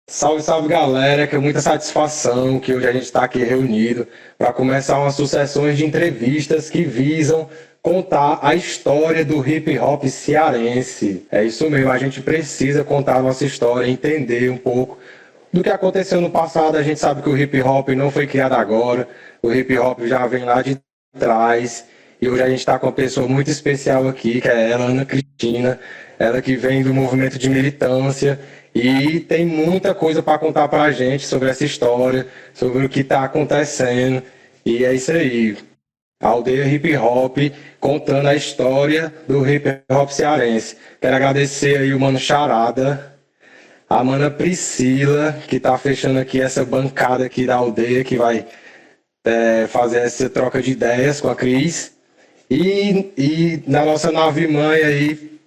Salve, salve galera, que é muita satisfação que hoje a gente está aqui reunido para começar umas sucessões de entrevistas que visam contar a história do hip hop cearense. É isso mesmo, a gente precisa contar a nossa história, entender um pouco do que aconteceu no passado. A gente sabe que o hip hop não foi criado agora, o hip hop já vem lá de trás. E hoje a gente está com uma pessoa muito especial aqui, que é ela, Ana Cristina, ela que vem do movimento de militância e tem muita coisa para contar para a gente sobre essa história, sobre o que está acontecendo. E é isso aí, a Aldeia Hip Hop, contando a história do hip hop cearense. Quero agradecer aí o Mano Charada, a Mana Priscila, que está fechando aqui essa bancada aqui da aldeia, que vai fazer essa troca de ideias com a Cris. E na nossa nave mãe aí,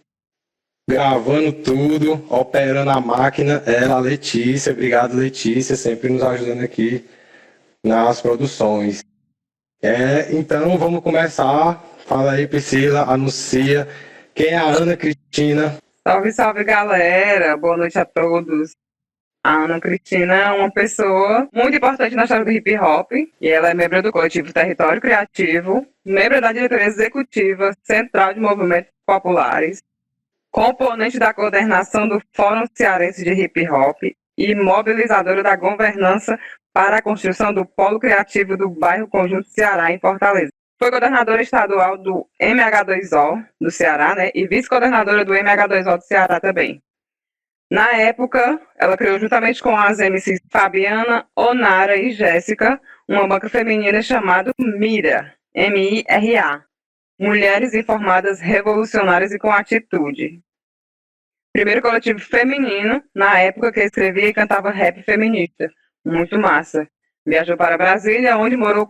gravando tudo, operando a máquina, ela, a Letícia. Obrigado, Letícia, sempre nos ajudando aqui nas produções. Então, vamos começar. Fala aí, Priscila, anuncia quem é a Ana Cristina. Salve, salve, galera. Boa noite a todos. A Ana Cristina é uma pessoa muito importante na história do hip hop e ela é membro do coletivo Território Criativo, membro da diretoria executiva central de movimentos populares, componente da coordenação do Fórum Cearense de Hip Hop e mobilizadora da governança para a construção do Polo Criativo do bairro Conjunto Ceará, em Fortaleza. Foi coordenadora estadual do MH2O do Ceará, né, e vice-coordenadora do MH2O do Ceará também. Na época, ela criou juntamente com as MCs Fabiana, Onara e Jéssica uma banca feminina chamada Mira, M-I-R-A, Mulheres Informadas Revolucionárias e com Atitude. Primeiro coletivo feminino, na época que escrevia e cantava rap feminista. Muito massa. Viajou para Brasília, onde morou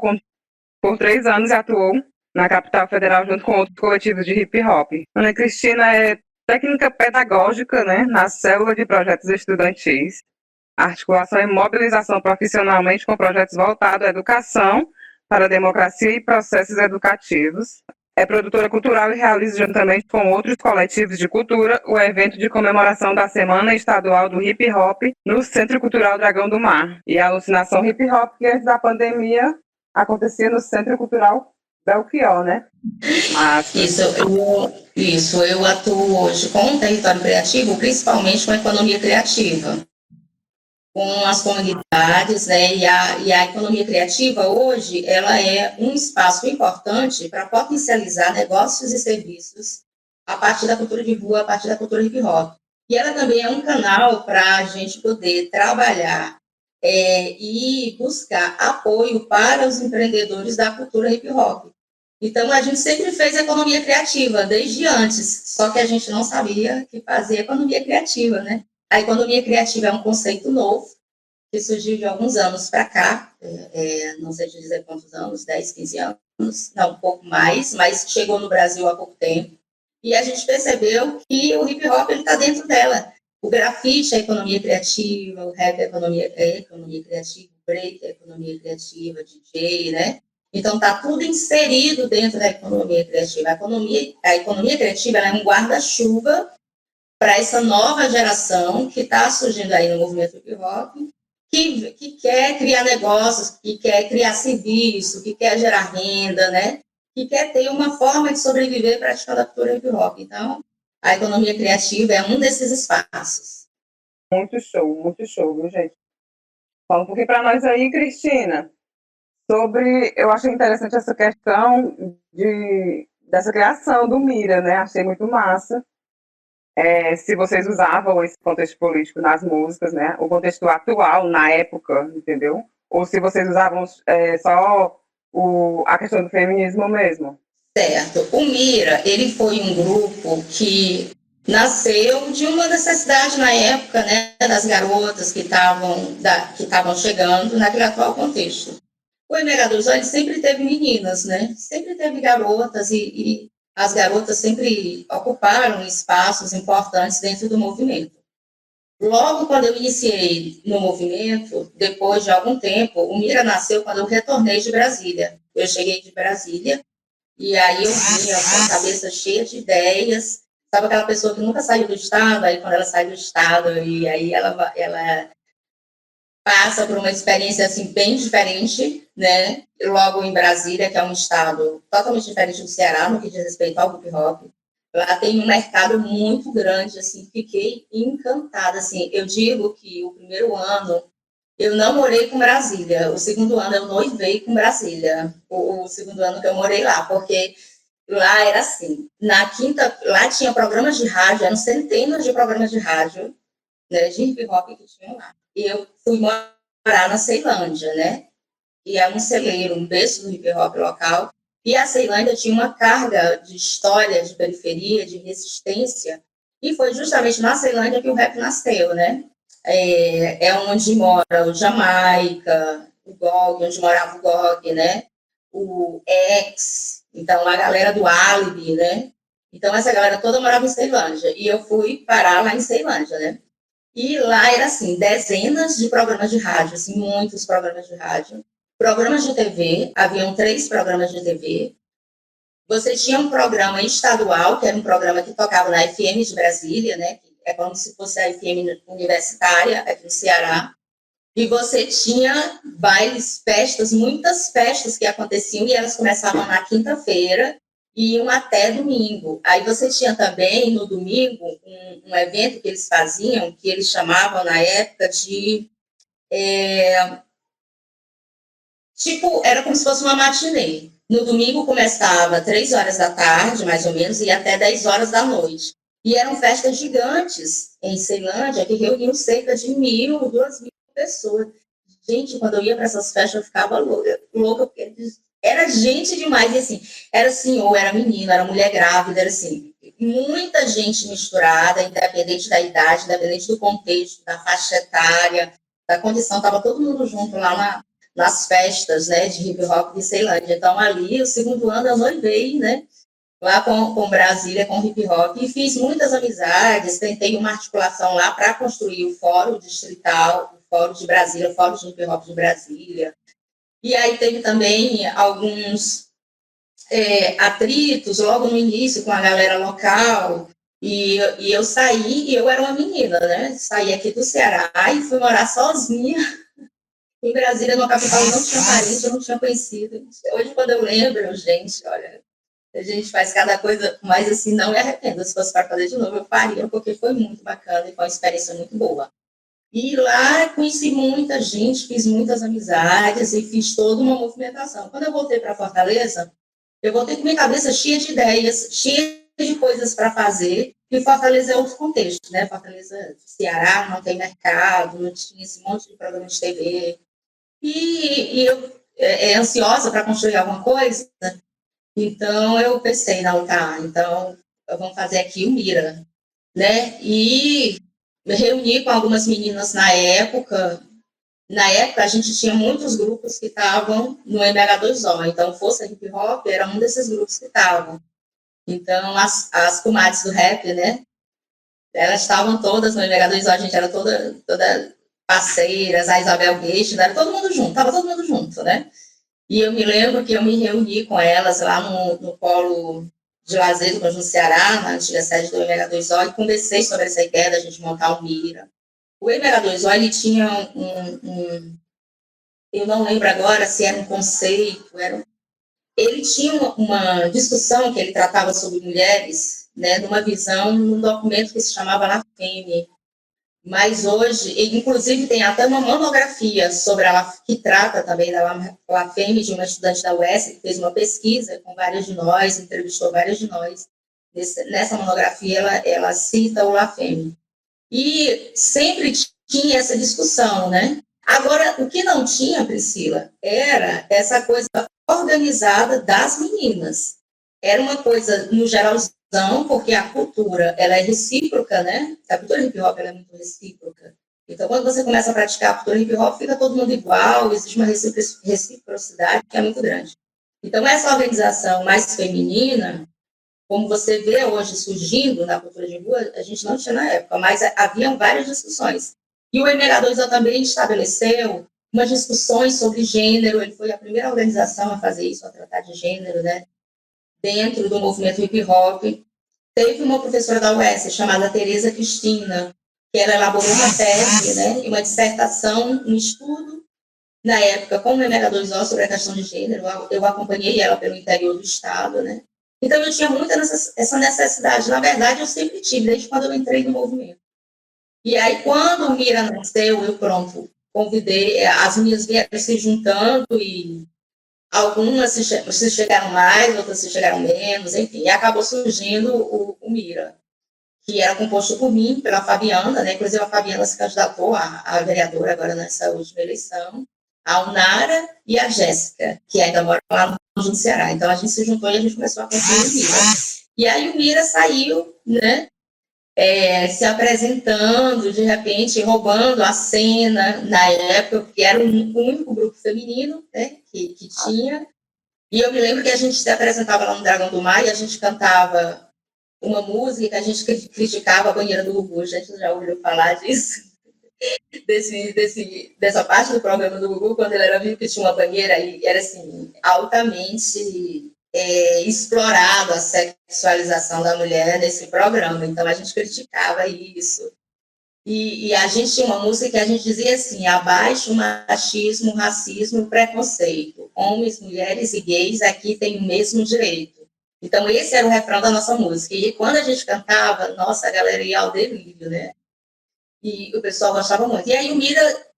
por 3 anos e atuou na capital federal junto com outros coletivos de hip hop. Ana Cristina é técnica pedagógica, né, na célula de projetos estudantis, articulação e mobilização profissionalmente com projetos voltados à educação, para a democracia e processos educativos. É produtora cultural e realiza juntamente com outros coletivos de cultura o evento de comemoração da Semana Estadual do Hip Hop no Centro Cultural Dragão do Mar. E a alucinação hip hop, que antes da pandemia acontecia no Centro Cultural Belchior, né? Eu atuo hoje com o território criativo, principalmente com a economia criativa, com as comunidades, né, e a economia criativa hoje, ela é um espaço importante para potencializar negócios e serviços a partir da cultura de rua, a partir da cultura hip hop. E ela também é um canal para a gente poder trabalhar e buscar apoio para os empreendedores da cultura hip hop. Então, a gente sempre fez economia criativa, desde antes, só que a gente não sabia que fazia economia criativa, né? A economia criativa é um conceito novo, que surgiu de alguns anos para cá, não sei te dizer quantos anos, 10, 15 anos, não, um pouco mais, mas chegou no Brasil há pouco tempo, e a gente percebeu que o hip-hop está dentro dela. O grafite é economia criativa, o rap é economia criativa, o break é economia criativa, DJ, né? Então, está tudo inserido dentro da economia criativa. A economia criativa é um guarda-chuva para essa nova geração que está surgindo aí no movimento hip-hop, que quer criar negócios, que quer criar serviço, que quer gerar renda, né? Que quer ter uma forma de sobreviver praticando a cultura hip-hop. Então, a economia criativa é um desses espaços. Muito show, viu, gente? Fala um pouquinho para nós aí, Cristina, eu achei interessante essa questão dessa criação do Mira, né? Achei muito massa. Se vocês usavam esse contexto político nas músicas, né? O contexto atual, na época, entendeu? Ou se vocês usavam só a questão do feminismo mesmo. Certo. O Mira, ele foi um grupo que nasceu de uma necessidade na época, né, das garotas que estavam chegando naquele atual contexto. O MH2O, ele sempre teve meninas, né? Sempre teve garotas e as garotas sempre ocuparam espaços importantes dentro do movimento. Logo quando eu iniciei no movimento, depois de algum tempo, o Mira nasceu quando eu retornei de Brasília. Eu cheguei de Brasília e aí eu vinha com a cabeça cheia de ideias. Sabe aquela pessoa que nunca saiu do estado? Aí quando ela sai do estado, e aí ela passa por uma experiência assim bem diferente, né? Logo em Brasília, que é um estado totalmente diferente do Ceará no que diz respeito ao hip hop. Lá tem um mercado muito grande, assim, fiquei encantada, assim. Eu digo que o primeiro ano eu não morei com Brasília, o segundo ano eu noivei com Brasília, o segundo ano que eu morei lá, porque lá era assim, na quinta, lá tinha programas de rádio, eram centenas de programas de rádio, né, de hip hop que tinham lá. E eu fui morar na Ceilândia, né? E é um celeiro, um berço do hip hop local. E a Ceilândia tinha uma carga de história, de periferia, de resistência. E foi justamente na Ceilândia que o rap nasceu, né? É onde mora o Jamaica, o Gog, onde morava o Gog, né? O X, então a galera do Alibi, né? Então essa galera toda morava em Ceilândia. E eu fui parar lá em Ceilândia, né? E lá era assim, dezenas de programas de rádio, assim, muitos programas de rádio. Programas de TV, haviam 3 programas de TV. Você tinha um programa estadual, que era um programa que tocava na FM de Brasília, né? Que é como se fosse a FM universitária aqui no Ceará. E você tinha bailes, festas, muitas festas que aconteciam e elas começavam na quinta-feira e iam até domingo. Aí você tinha também, no domingo, um evento que eles faziam, que eles chamavam na época de... tipo, era como se fosse uma matinê. No domingo começava 3 horas da tarde, mais ou menos, e ia até 10 horas da noite. E eram festas gigantes em Ceilândia, que reuniam cerca de 1.000, 2.000 pessoas. Gente, quando eu ia para essas festas, eu ficava louca, porque era gente demais. E assim, era senhor, era menino, era mulher grávida, era assim, muita gente misturada, independente da idade, independente do contexto, da faixa etária, da condição, estava todo mundo junto lá nas festas, né, de hip hop de Ceilândia. Então, ali, o segundo ano, eu noivei, né, lá com Brasília, com hip hop, e fiz muitas amizades, tentei uma articulação lá para construir o Fórum Distrital, o Fórum de Brasília, o Fórum de hip hop de Brasília. E aí teve também alguns atritos logo no início com a galera local, e eu saí, e eu era uma menina, né, saí aqui do Ceará e fui morar sozinha em Brasília, no capital, eu não tinha parente, eu não tinha conhecido. Hoje, quando eu lembro, gente, olha, a gente faz cada coisa, mas assim, não me arrependo. Se fosse para fazer de novo, eu faria, porque foi muito bacana e foi uma experiência muito boa. E lá conheci muita gente, fiz muitas amizades e fiz toda uma movimentação. Quando eu voltei para Fortaleza, eu voltei com minha cabeça cheia de ideias, cheia de coisas para fazer. E Fortaleza é outro contexto, né? Fortaleza, Ceará, não tem mercado, não tinha esse monte de programa de TV. E eu ansiosa para construir alguma coisa, então eu pensei, não, tá, então vamos fazer aqui o Mira, né? E me reuni com algumas meninas na época. Na época, a gente tinha muitos grupos que estavam no MH2O, então Força Hip Hop era um desses grupos que estavam. Então, as comadres do rap, né? Elas estavam todas no MH2O, a gente era toda parceiras, a Isabel Gueixe, era todo mundo junto, estava todo mundo junto, né? E eu me lembro que eu me reuni com elas lá no Polo de Lazer do Conjunto Ceará, na antiga sede do MH2O, e conversei sobre essa ideia da gente montar o Mira. O MH2O, ele tinha eu não lembro agora se era um conceito, ele tinha uma discussão que ele tratava sobre mulheres, né, numa visão, num documento que se chamava La Femme. Mas hoje, inclusive, tem até uma monografia sobre que trata também da La Femme, de uma estudante da UES, que fez uma pesquisa com várias de nós, entrevistou várias de nós. Nessa monografia, ela cita o La Femme. E sempre tinha essa discussão, né? Agora, o que não tinha, Priscila, era essa coisa organizada das meninas. Era uma coisa, no geralzão, porque a cultura, ela é recíproca, né? A cultura hip hop, ela é muito recíproca. Então, quando você começa a praticar a cultura hip hop, fica todo mundo igual, existe uma reciprocidade que é muito grande. Então, essa organização mais feminina, como você vê hoje surgindo na cultura de rua, a gente não tinha na época, mas haviam várias discussões. E o MH2O também estabeleceu umas discussões sobre gênero, ele foi a primeira organização a fazer isso, a tratar de gênero, né? Dentro do movimento hip hop. Teve uma professora da UES chamada Tereza Cristina, que ela elaborou uma tese, né, e uma dissertação, um estudo, na época, com o Memegador sobre a questão de gênero. Eu acompanhei ela pelo interior do estado, né? Então, eu tinha muita essa necessidade. Na verdade, eu sempre tive, desde quando eu entrei no movimento. E aí, quando o Mira nasceu, eu, pronto, convidei, as minhas vieram se juntando e algumas se chegaram mais, outras se chegaram menos, enfim, e acabou surgindo o Mira, que era composto por mim, pela Fabiana, né? Inclusive a Fabiana se candidatou a vereadora agora nessa última eleição, a Unara e a Jéssica, que ainda mora lá no Ceará. Então a gente se juntou e a gente começou a construir o Mira. E aí o Mira saiu, né? Se apresentando, de repente, roubando a cena na época, porque era o único grupo feminino, né, que tinha. E eu me lembro que a gente se apresentava lá no Dragão do Mar e a gente cantava uma música que a gente criticava a banheira do Gugu. A gente já ouviu falar disso? Dessa parte do programa do Gugu, quando ele era vivo, que tinha uma banheira e era assim, altamente explorado a sexualização da mulher nesse programa. Então a gente criticava isso. E a gente tinha uma música que a gente dizia assim: abaixo o machismo, o racismo e o preconceito. Homens, mulheres e gays aqui têm o mesmo direito. Então esse era o refrão da nossa música. E quando a gente cantava, nossa, a galera ia ao delírio, né? E o pessoal gostava muito. E aí o Mira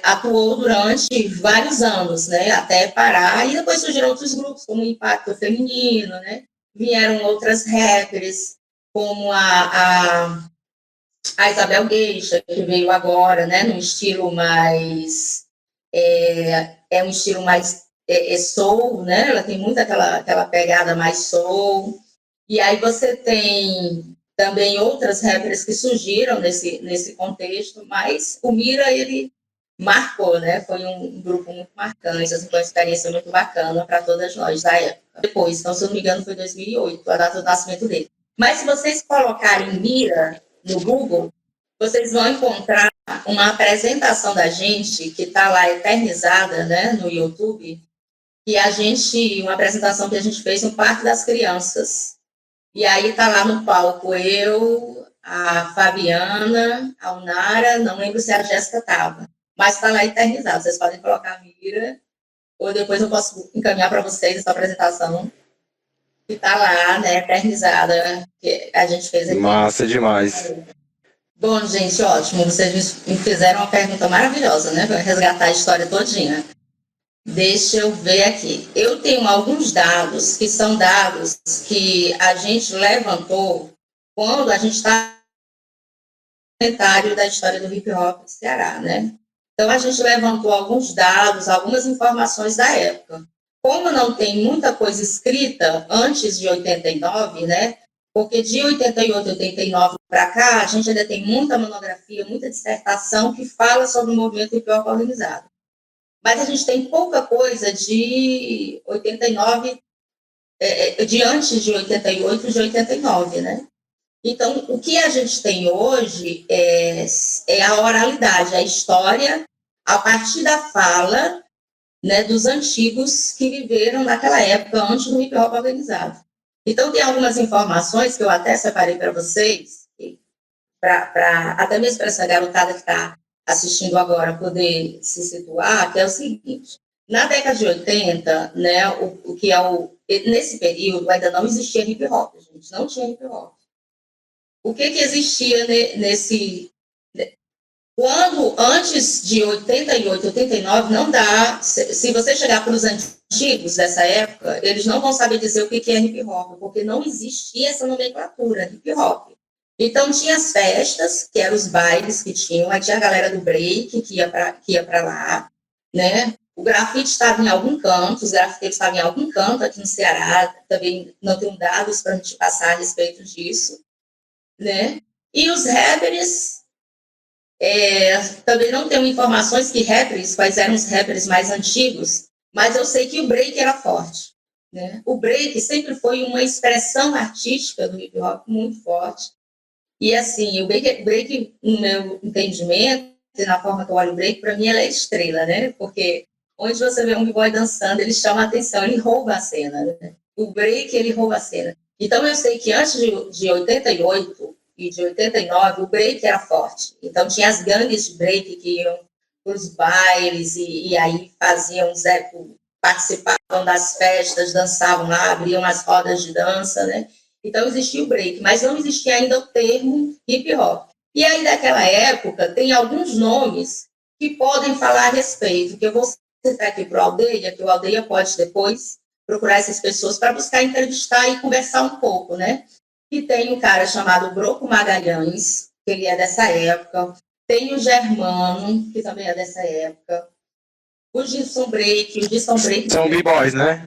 atuou durante vários anos, né, até parar, e depois surgiram outros grupos, como o Impacto Feminino, né, vieram outras rappers, como a Isabel Geisha, que veio agora, né, num estilo mais, um estilo mais soul, né, ela tem muito aquela pegada mais soul, e aí você tem também outras rappers que surgiram nesse contexto, mas o Mira, ele marcou, né? Foi um grupo muito marcante, assim, foi uma experiência muito bacana para todas nós da época. Depois, então, se eu não me engano, foi 2008, a data do nascimento dele. Mas se vocês colocarem Mira no Google, vocês vão encontrar uma apresentação da gente que está lá eternizada, né, no YouTube, uma apresentação que a gente fez no Parque das Crianças. E aí tá lá no palco eu, a Fabiana, a Unara, não lembro se a Jéssica estava, mas está lá eternizado. Vocês podem colocar a Mira, ou depois eu posso encaminhar para vocês essa apresentação que está lá, né, eternizada, que a gente fez aqui. Massa demais. Bom, gente, ótimo. Vocês me fizeram uma pergunta maravilhosa, né, para resgatar a história todinha. Deixa eu ver aqui. Eu tenho alguns dados que são dados que a gente levantou quando a gente está no comentário da história do hip hop do Ceará, né? Então a gente levantou alguns dados, algumas informações da época. Como não tem muita coisa escrita antes de 89, né? Porque de 88, 89 para cá, a gente ainda tem muita monografia, muita dissertação que fala sobre o movimento hip hop organizado. Mas a gente tem pouca coisa de 89, de antes de 88, de 89, né? Então, o que a gente tem hoje é a oralidade, a história a partir da fala, né, dos antigos que viveram naquela época, antes do hip hop organizado. Então, tem algumas informações que eu até separei para vocês, até mesmo para essa garotada que está assistindo agora poder se situar, que é o seguinte: na década de 80, né, nesse período ainda não existia hip hop, gente, não tinha hip hop. O que existia quando, antes de 88, 89, não dá, se você chegar para os antigos dessa época, eles não vão saber dizer o que é hip hop, porque não existia essa nomenclatura, hip hop. Então, tinha as festas, que eram os bailes que tinham, aí tinha a galera do break, que ia para lá, né? O grafite estava em algum canto, os grafiteiros estavam em algum canto aqui no Ceará, também não tenho dados para a gente passar a respeito disso, né? E os rappers, também não tenho informações quais eram os rappers mais antigos, mas eu sei que o break era forte, né? O break sempre foi uma expressão artística do hip hop muito forte. E assim, o break, no meu entendimento, na forma que eu olho o break, para mim ela é estrela, né? Porque onde você vê um b-boy dançando, ele chama a atenção, ele rouba a cena, né? O break, ele rouba a cena. Então, eu sei que antes de 88, e de 89, o break era forte. Então, tinha as gangues de break que iam para os bailes e aí faziam, participavam das festas, dançavam lá, abriam as rodas de dança, né? Então, existia o break, mas não existia ainda o termo hip hop. E aí, naquela época, tem alguns nomes que podem falar a respeito, que eu vou citar aqui para o Aldeia, que o Aldeia pode depois procurar essas pessoas para buscar entrevistar e conversar um pouco, né? E tem um cara chamado Broco Magalhães, que ele é dessa época, tem o Germano, que também é dessa época, o Gibson Break... São b-boys, né?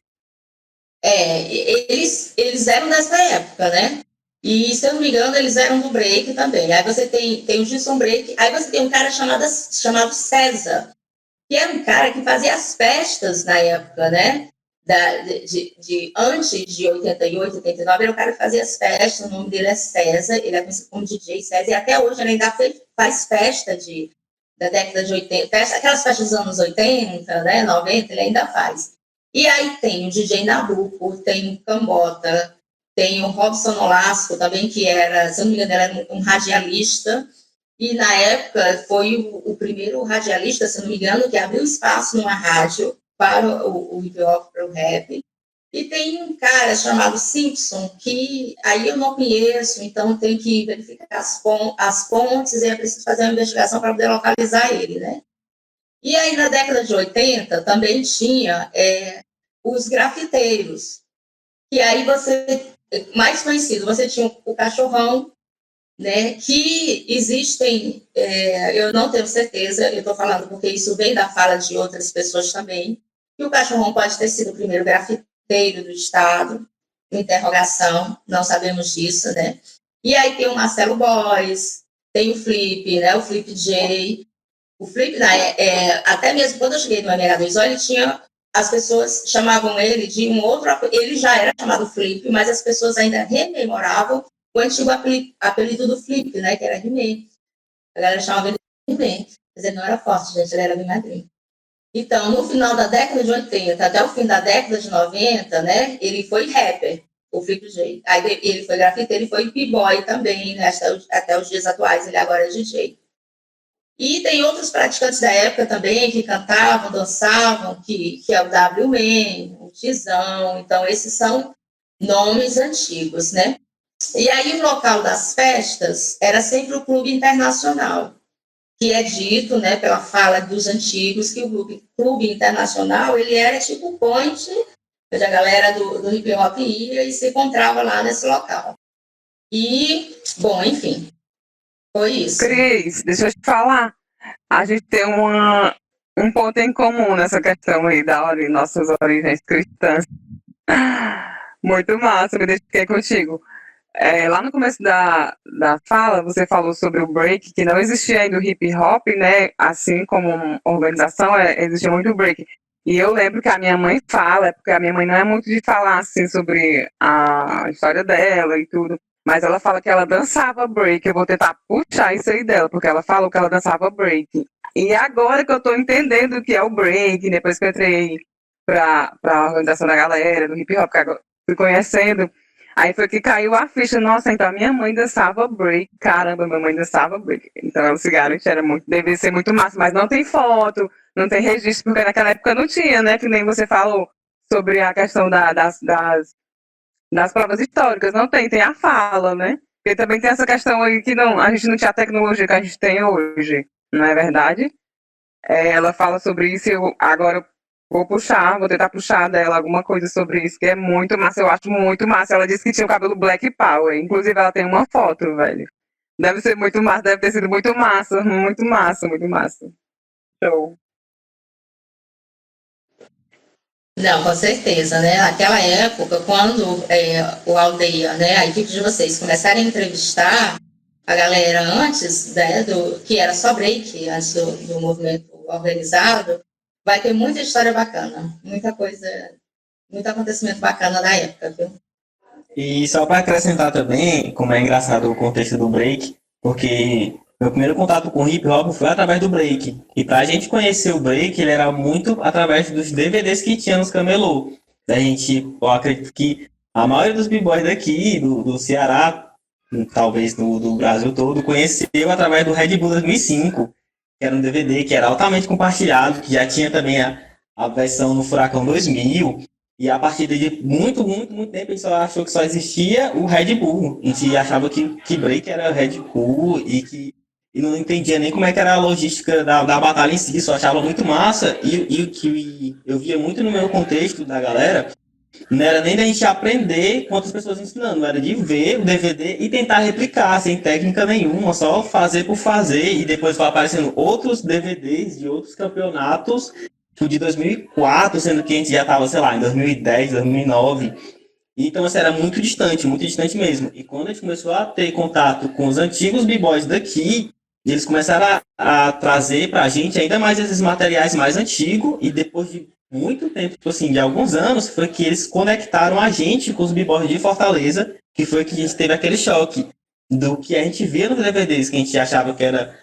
Eles eram dessa época, né? E, se eu não me engano, eles eram do break também. Aí você tem o Gibson Break, aí você tem um cara chamado César, que era um cara que fazia as festas na época, né? Antes de 88, 89, era o cara que fazia as festas, o nome dele é César, ele é conhecido como DJ César, e até hoje ele ainda faz festa da década de 80, aquelas festas dos anos 80, né, 90, ele ainda faz. E aí tem o DJ Nabuco, tem o Cambota, tem o Robson Nolasco também, que era, se eu não me engano, era um radialista, e na época foi o primeiro radialista, se eu não me engano, que abriu espaço numa rádio para o hip hop, para o rap. E tem um cara chamado Simpson, que aí eu não conheço, então tem que verificar as fontes e é preciso fazer uma investigação para poder localizar ele, né? E aí, na década de 80, também tinha os grafiteiros, que aí mais conhecido, você tinha o Cachorrão, né, que existem, eu não tenho certeza, eu estou falando porque isso vem da fala de outras pessoas também, que o Cachorrão pode ter sido o primeiro grafiteiro do Estado, interrogação, não sabemos disso, né? E aí tem o Marcelo Boys, tem o Flip, né, o Flip J. O Flip, até mesmo quando eu cheguei no MH2O, ele tinha, as pessoas chamavam ele de um outro, ele já era chamado Flip, mas as pessoas ainda rememoravam o antigo apelido do Flip, né, que era He-Man. A galera chamava ele de He-Man, mas ele não era forte, gente, ele era bem magrinho. Então, no final da década de 80 até o fim da década de 90, né, ele foi rapper, o Flip J. Aí ele foi grafiteiro, ele foi b-boy também, né, até os dias atuais, ele agora é DJ. E tem outros praticantes da época também que cantavam, dançavam, que é o W-Man, o Tizão. Então, esses são nomes antigos, né? E aí, o local das festas era sempre o Clube Internacional, que é dito, né, pela fala dos antigos, que o Clube Internacional, ele era tipo o point, onde a galera do hip hop ia e se encontrava lá nesse local. E, bom, enfim, foi isso. Cris, deixa eu te falar. A gente tem um ponto em comum nessa questão aí nossas origens cristãs. Muito massa, me identifiquei contigo. Lá no começo da fala, você falou sobre o break, que não existia ainda o hip hop, né? Assim como organização, existia muito o break. E eu lembro que a minha mãe fala, porque a minha mãe não é muito de falar assim sobre a história dela e tudo, mas ela fala que ela dançava break. Eu vou tentar puxar isso aí dela, porque ela falou que ela dançava break. E agora que eu tô entendendo o que é o break, depois que eu entrei pra organização da galera, do hip hop, que agora fui conhecendo, aí foi que caiu a ficha. Nossa, então a minha mãe dançava break. Caramba, minha mãe dançava break. Então o cigarro deve ser muito massa, mas não tem foto, não tem registro, porque naquela época não tinha, né? Que nem você falou sobre a questão das provas históricas. Não tem a fala, né? Porque também tem essa questão aí que a gente não tinha a tecnologia que a gente tem hoje, não é verdade? Ela fala sobre isso e eu agora vou tentar puxar dela alguma coisa sobre isso, que é muito massa, eu acho muito massa. Ela disse que tinha o cabelo Black Power, inclusive ela tem uma foto, velho. Deve ser muito massa, deve ter sido muito massa, muito massa, muito massa. Show. Não, com certeza, né? Naquela época, quando o Aldeia, né, a equipe de vocês começaram a entrevistar a galera antes, né, que era só break, antes do movimento organizado, vai ter muita história bacana, muita coisa, muito acontecimento bacana da época, viu? E só para acrescentar também, como é engraçado o contexto do break, porque meu primeiro contato com hip hop foi através do break. E pra gente conhecer o break, ele era muito através dos DVDs que tinha nos camelô. Eu acredito que a maioria dos b-boys daqui, do Ceará, talvez do Brasil todo, conheceu através do Red Bull 2005, que era um DVD que era altamente compartilhado, que já tinha também a versão no Furacão 2000, e a partir de muito tempo a gente só achou que só existia o Red Bull. A gente achava que Break era Red Bull e não entendia nem como é que era a logística da batalha em si, só achava muito massa. E o que eu via muito no meu contexto da galera, não era nem da gente aprender com outras pessoas ensinando, era de ver o DVD e tentar replicar, sem técnica nenhuma, só fazer por fazer, e depois foi aparecendo outros DVDs de outros campeonatos, tipo de 2004, sendo que a gente já estava, sei lá, em 2010, 2009. Então, assim, era muito distante mesmo. E quando a gente começou a ter contato com os antigos b-boys daqui, eles começaram a trazer pra gente ainda mais esses materiais mais antigos, e depois de muito tempo, tipo assim, de alguns anos, foi que eles conectaram a gente com os b-boys de Fortaleza, que foi que a gente teve aquele choque do que a gente via nos DVDs, que a gente achava que era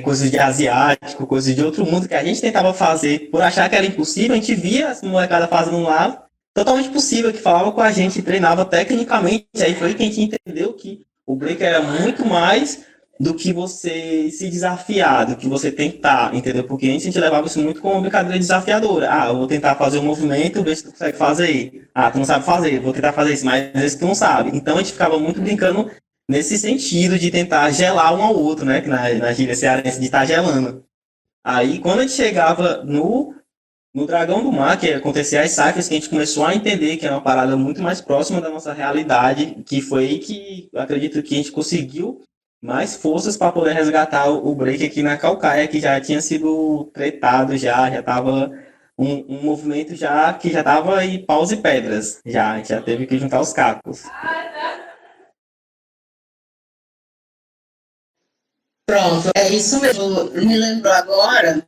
coisas de asiático, coisas de outro mundo, que a gente tentava fazer por achar que era impossível, a gente via as molecada fazendo lá, totalmente possível, que falava com a gente, treinava tecnicamente, aí foi que a gente entendeu que o break era muito mais do que você se desafiar, do que você tentar, entendeu? Porque antes a gente levava isso muito como uma brincadeira desafiadora. Ah, eu vou tentar fazer um movimento, ver se tu consegue fazer. Ah, tu não sabe fazer, vou tentar fazer isso, mas esse tu não sabe. Então a gente ficava muito brincando nesse sentido de tentar gelar um ao outro, né? Que na gíria cearense de estar gelando. Aí quando a gente chegava no Dragão do Mar, que acontecia as cyphers, que a gente começou a entender que é uma parada muito mais próxima da nossa realidade, que foi aí que eu acredito que a gente conseguiu mais forças para poder resgatar o break aqui na Calcaia, que já tinha sido tretado, já estava um movimento já que já estava em paus e pedras, já, a gente já teve que juntar os cacos. Pronto, é isso mesmo. Me lembrou agora.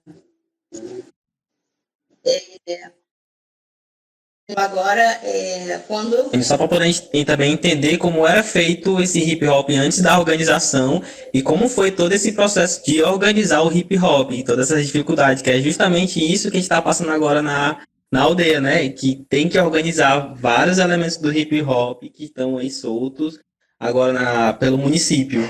Quando eu E só para poder também entender como era feito esse hip hop antes da organização e como foi todo esse processo de organizar o hip hop e todas essas dificuldades, que é justamente isso que a gente está passando agora na aldeia, né? Que tem que organizar vários elementos do hip hop que estão aí soltos agora pelo município.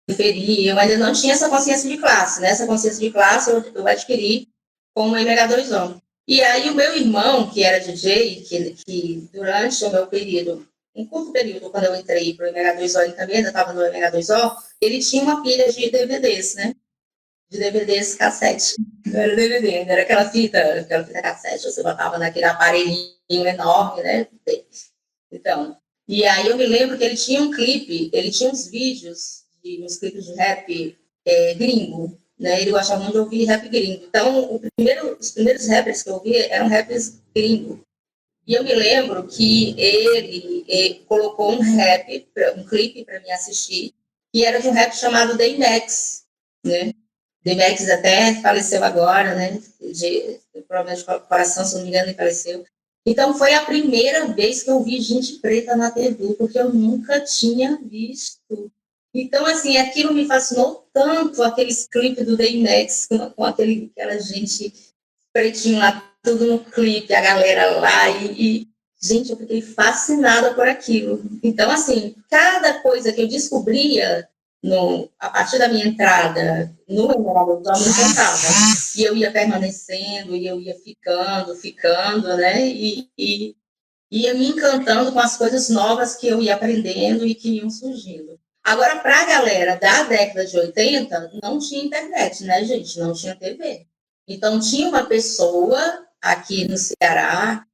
referi, eu ainda não tinha essa consciência de classe, né? Essa consciência de classe eu adquiri com o MH2O. E aí o meu irmão, que era DJ, que durante o meu período, um curto período, quando eu entrei para o MH2O, ele também ainda estava no MH2O, ele tinha uma pilha de DVDs, né? De DVDs cassete. Não era DVD, não era aquela fita cassete, você botava naquele aparelhinho enorme, né? Então, e aí eu me lembro que ele tinha um clipe, ele tinha uns vídeos, uns clipes de rap gringo, né? Ele gostava muito de ouvir rap gringo. Então, os primeiros rappers que eu ouvi eram rappers gringo. E eu me lembro que ele colocou um clipe para mim assistir, que era de um rap chamado D-Max, né? D-Max até faleceu agora, né? De problema de coração, se não me engano, ele faleceu. Então, foi a primeira vez que eu vi gente preta na TV, porque eu nunca tinha visto. Então, assim, aquilo me fascinou tanto, aqueles clipes do D-Max, com aquela gente pretinho lá, tudo no clipe, a galera lá, gente, eu fiquei fascinada por aquilo. Então, assim, cada coisa que eu descobria a partir da minha entrada no Emerald, eu me encantava. E eu ia permanecendo, e eu ia ficando, né? E ia me encantando com as coisas novas que eu ia aprendendo e que iam surgindo. Agora, para a galera da década de 80, não tinha internet, né, gente? Não tinha TV. Então, tinha uma pessoa aqui no Ceará,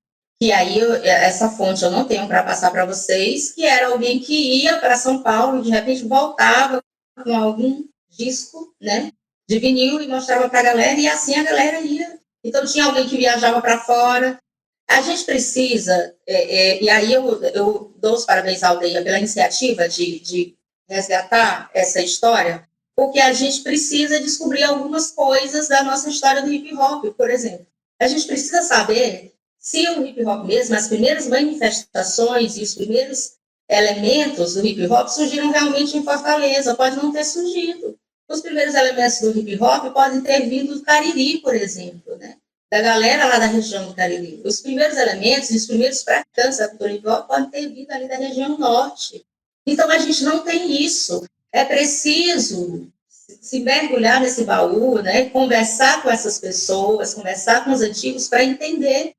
que aí essa fonte eu não tenho para passar para vocês, que era alguém que ia para São Paulo e de repente voltava com algum disco, né, de vinil e mostrava para a galera, e assim a galera ia. Então, tinha alguém que viajava para fora. A gente precisa, e aí eu dou os parabéns à aldeia pela iniciativa de resgatar essa história, porque a gente precisa descobrir algumas coisas da nossa história do hip hop, por exemplo. A gente precisa saber se o hip hop mesmo, as primeiras manifestações e os primeiros elementos do hip hop surgiram realmente em Fortaleza, pode não ter surgido. Os primeiros elementos do hip hop podem ter vindo do Cariri, por exemplo, né? Da galera lá da região do Cariri. Os primeiros elementos, os primeiros praticantes da cultura hip hop podem ter vindo ali da região norte. Então, a gente não tem isso. É preciso se mergulhar nesse baú, né? Conversar com essas pessoas, conversar com os antigos para entender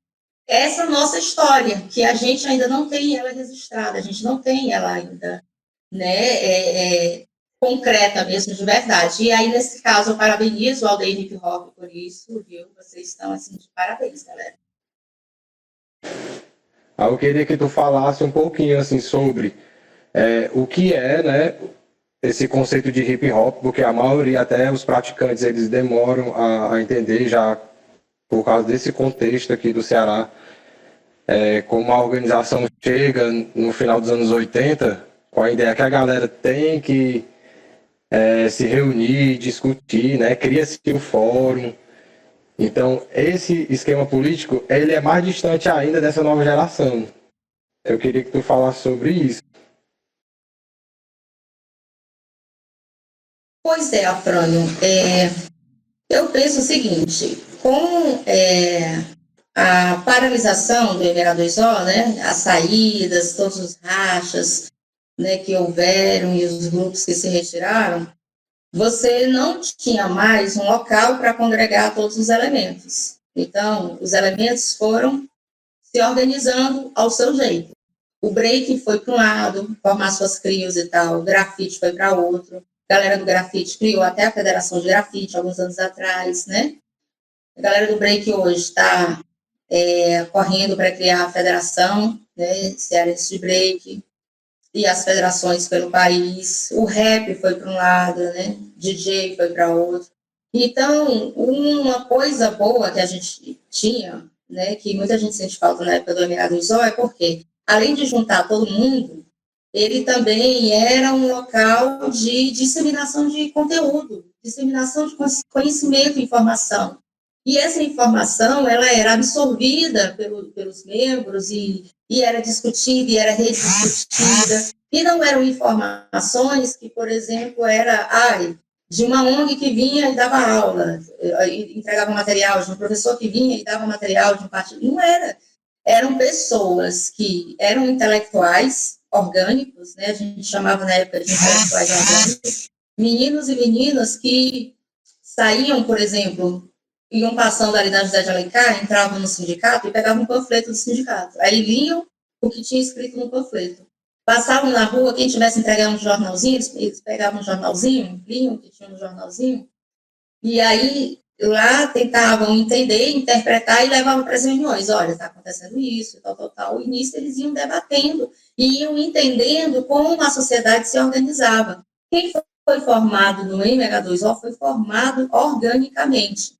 essa nossa história, que a gente ainda não tem ela registrada, a gente não tem ela ainda, né? Concreta mesmo, de verdade. E aí, nesse caso, eu parabenizo o Aldeia Hip Hop por isso, viu? Vocês estão, assim, de parabéns, galera. Aí eu queria que tu falasse um pouquinho assim sobre o que é, né, esse conceito de hip hop, porque a maioria, até os praticantes, eles demoram a entender já por causa desse contexto aqui do Ceará, como a organização chega no final dos anos 80, com a ideia que a galera tem que se reunir, discutir, né, cria-se um fórum. Então, esse esquema político, ele é mais distante ainda dessa nova geração. Eu queria que tu falasse sobre isso. Pois é, Afrânio. Eu penso o seguinte, com a paralisação do MH2O, né, as saídas, todos os rachas, né, que houveram e os grupos que se retiraram, você não tinha mais um local para congregar todos os elementos. Então, os elementos foram se organizando ao seu jeito. O break foi para um lado, formar suas crios e tal, o grafite foi para outro. A galera do grafite criou até a Federação de Grafite, alguns anos atrás, né? A galera do break hoje está correndo para criar a federação, né, cearense de break, e as federações pelo país. O rap foi para um lado, né? DJ foi para outro. Então, uma coisa boa que a gente tinha, né, que muita gente sente falta na época do MH2O, é porque, além de juntar todo mundo, ele também era um local de disseminação de conteúdo, disseminação de conhecimento e informação. E essa informação, ela era absorvida pelos membros e era discutida e era rediscutida. E não eram informações que, por exemplo, era de uma ONG que vinha e dava aula, entregava material, de um professor que vinha e dava material de um partido. Não era. Eram pessoas que eram intelectuais orgânicos, né? A gente chamava na época de intelectuais orgânicos, meninos e meninas que saíam, por exemplo, iam passando ali na José de Alencar, entravam no sindicato e pegavam um panfleto do sindicato. Aí liam o que tinha escrito no panfleto. Passavam na rua, quem tivesse entregando um jornalzinho, eles pegavam um jornalzinho, liam o que tinha no jornalzinho, e aí lá tentavam entender, interpretar e levavam para as reuniões. Olha, está acontecendo isso, tal, tal, tal. E nisso eles iam debatendo e iam entendendo como a sociedade se organizava. Quem foi formado no MH2O foi formado organicamente.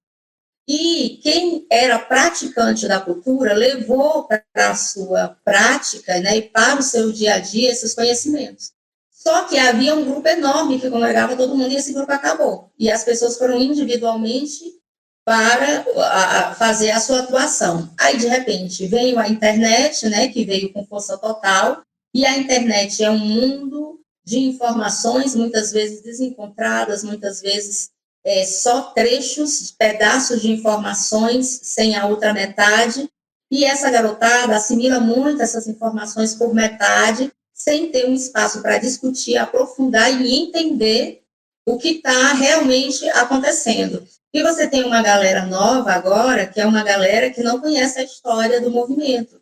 E quem era praticante da cultura levou para a sua prática, né, e para o seu dia a dia esses conhecimentos. Só que havia um grupo enorme que congregava todo mundo e esse grupo acabou. E as pessoas foram individualmente para fazer a sua atuação. Aí, de repente, veio a internet, né, que veio com força total, e a internet é um mundo de informações, muitas vezes desencontradas, muitas vezes só trechos, pedaços de informações sem a outra metade, e essa garotada assimila muito essas informações por metade, sem ter um espaço para discutir, aprofundar e entender o que está realmente acontecendo. E você tem uma galera nova agora, que é uma galera que não conhece a história do movimento.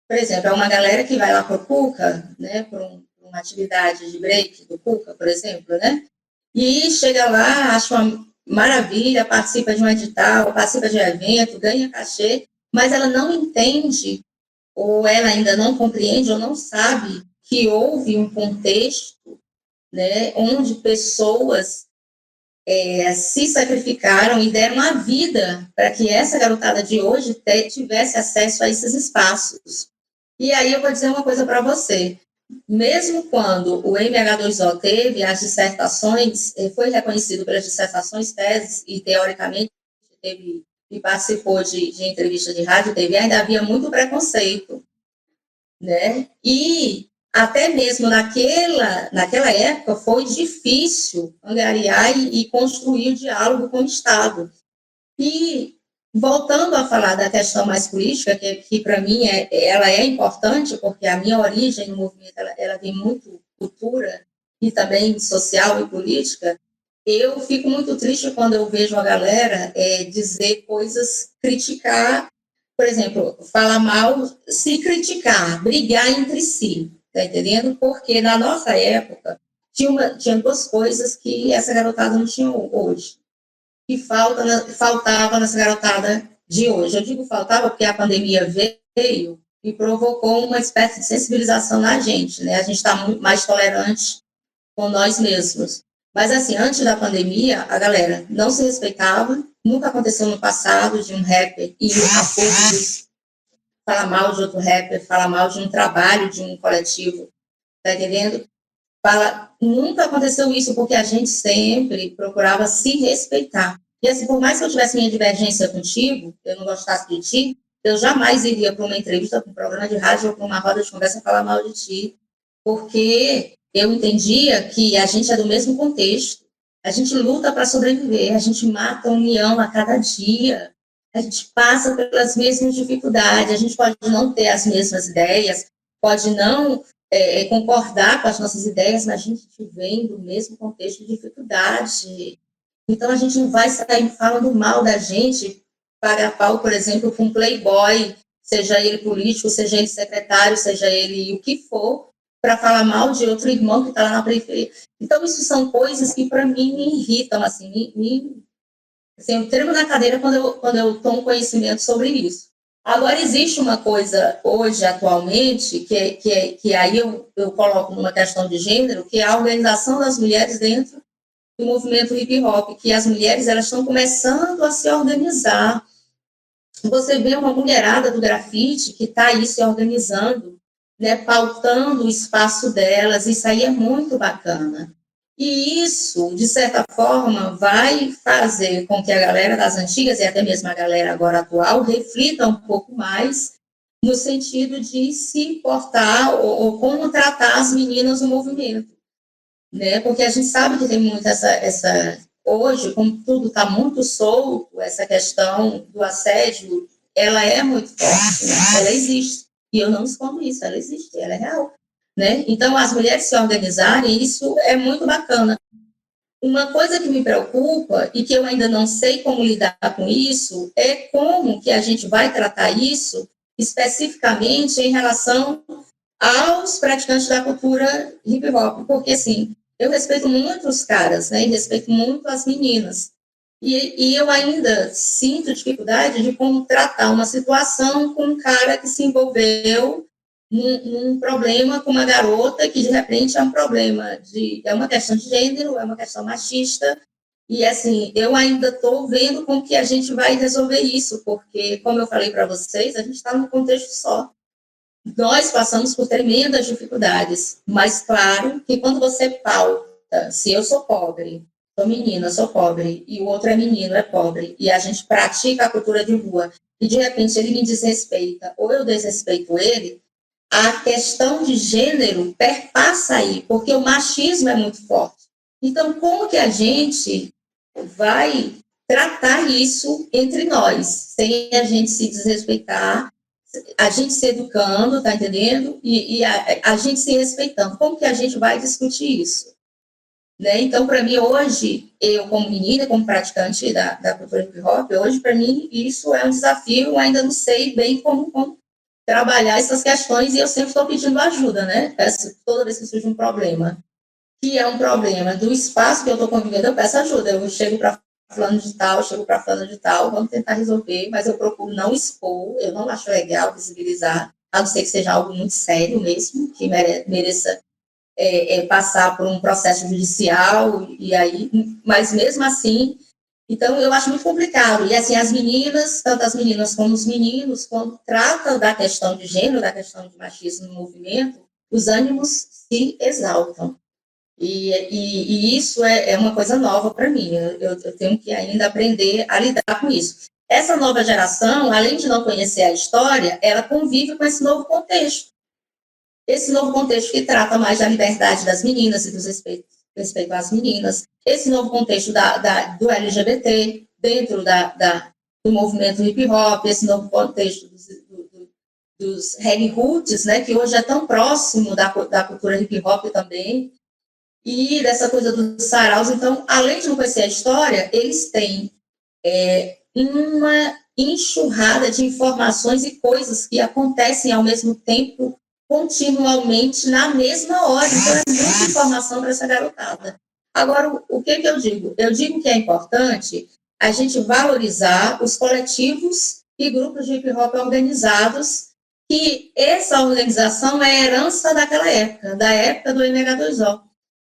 Por exemplo, é uma galera que vai lá para o Cuca, né, para uma atividade de break do Cuca, por exemplo, né, e chega lá, acha uma maravilha, participa de um edital, participa de um evento, ganha cachê, mas ela não entende, ou ela ainda não compreende, ou não sabe que houve um contexto, né, onde pessoas se sacrificaram e deram a vida para que essa garotada de hoje tivesse acesso a esses espaços. E aí eu vou dizer uma coisa para você. Mesmo quando o MH2O teve as dissertações, foi reconhecido pelas dissertações, teses, e teoricamente teve, e participou de entrevista de rádio e TV, ainda havia muito preconceito, né? E até mesmo naquela época foi difícil angariar e construir o diálogo com o Estado. E voltando a falar da questão mais política, que para mim ela é importante, porque a minha origem no movimento ela vem muito cultura e também social e política, eu fico muito triste quando eu vejo a galera dizer coisas, criticar, por exemplo, falar mal, se criticar, brigar entre si, tá entendendo? Porque na nossa época tinha duas coisas que essa garotada não tinha hoje, que faltava nessa garotada de hoje. Eu digo faltava porque a pandemia veio e provocou uma espécie de sensibilização na gente, né? A gente está muito mais tolerante com nós mesmos. Mas, assim, antes da pandemia, a galera não se respeitava, nunca aconteceu no passado de um rapper ir a públicos falar mal de outro rapper, falar mal de um trabalho, de um coletivo, tá entendendo? Nunca aconteceu isso, porque a gente sempre procurava se respeitar. E, assim, por mais que eu tivesse minha divergência contigo, eu não gostasse de ti, eu jamais iria para uma entrevista, para um programa de rádio ou para uma roda de conversa falar mal de ti, porque eu entendia que a gente é do mesmo contexto, a gente luta para sobreviver, a gente mata a união a cada dia, a gente passa pelas mesmas dificuldades, a gente pode não ter as mesmas ideias, pode não concordar com as nossas ideias, mas a gente vem do mesmo contexto de dificuldade. Então, a gente não vai sair falando mal da gente, pagar pau, por exemplo, com um playboy, seja ele político, seja ele secretário, seja ele o que for, para falar mal de outro irmão que está lá na periferia. Então, isso são coisas que, para mim, me irritam, assim, assim, eu tremo na cadeira quando eu tomo conhecimento sobre isso. Agora, existe uma coisa hoje, atualmente, que aí eu coloco numa questão de gênero, que é a organização das mulheres dentro do movimento hip-hop, que as mulheres elas estão começando a se organizar. Você vê uma mulherada do grafite que está aí se organizando, né, pautando o espaço delas, isso aí é muito bacana. E isso, de certa forma, vai fazer com que a galera das antigas, e até mesmo a galera agora atual, reflita um pouco mais no sentido de se portar ou como tratar as meninas no movimento. Né? Porque a gente sabe que tem muito hoje, como tudo está muito solto, essa questão do assédio, ela é muito forte, né? Ela existe. E eu não escondo isso, ela existe, ela é real. Né? Então, as mulheres se organizarem, isso é muito bacana. Uma coisa que me preocupa e que eu ainda não sei como lidar com isso é como que a gente vai tratar isso especificamente em relação aos praticantes da cultura hip-hop, porque, assim, eu respeito muito os caras, né, e respeito muito as meninas, e eu ainda sinto dificuldade de como tratar uma situação com um cara que se envolveu num problema com uma garota que, de repente, é um problema é uma questão de gênero, é uma questão machista, e, assim, eu ainda estou vendo como que a gente vai resolver isso, porque, como eu falei para vocês, a gente está num contexto só. Nós passamos por tremendas dificuldades, mas claro que quando você pauta, se eu sou pobre, sou menina, sou pobre, e o outro é menino, é pobre, e a gente pratica a cultura de rua, e de repente ele me desrespeita, ou eu desrespeito ele, a questão de gênero perpassa aí, porque o machismo é muito forte. Então, como que a gente vai tratar isso entre nós, sem a gente se desrespeitar, a gente se educando, tá entendendo? E a gente se respeitando. Como que a gente vai discutir isso? Né? Então, para mim, hoje, eu como menina, como praticante da cultura hip-hop, hoje, para mim, isso é um desafio, eu ainda não sei bem como trabalhar essas questões, e eu sempre estou pedindo ajuda, né? Toda vez que surge um problema, que é um problema do espaço que eu estou convivendo, eu peço ajuda, eu chego para fulano de tal, chego para fulano de tal, vamos tentar resolver, mas eu procuro não expor, eu não acho legal visibilizar, a não ser que seja algo muito sério mesmo, que mereça passar por um processo judicial, e aí, mas mesmo assim, então eu acho muito complicado, e assim, as meninas, tanto as meninas como os meninos, quando tratam da questão de gênero, da questão de machismo no movimento, os ânimos se exaltam. E isso é uma coisa nova para mim, eu tenho que ainda aprender a lidar com isso. Essa nova geração, além de não conhecer a história, ela convive com esse novo contexto. Esse novo contexto que trata mais da liberdade das meninas e do respeito às meninas. Esse novo contexto do LGBT dentro do movimento hip-hop, esse novo contexto dos reggae roots, né, que hoje é tão próximo da cultura hip hop também, e dessa coisa dos saraus. Então, além de não conhecer a história, eles têm uma enxurrada de informações e coisas que acontecem ao mesmo tempo, continuamente, na mesma hora. Então, é muita informação para essa garotada. Agora, o que eu digo? Eu digo que é importante a gente valorizar os coletivos e grupos de hip hop organizados, que essa organização é a herança daquela época, da época do MH2O.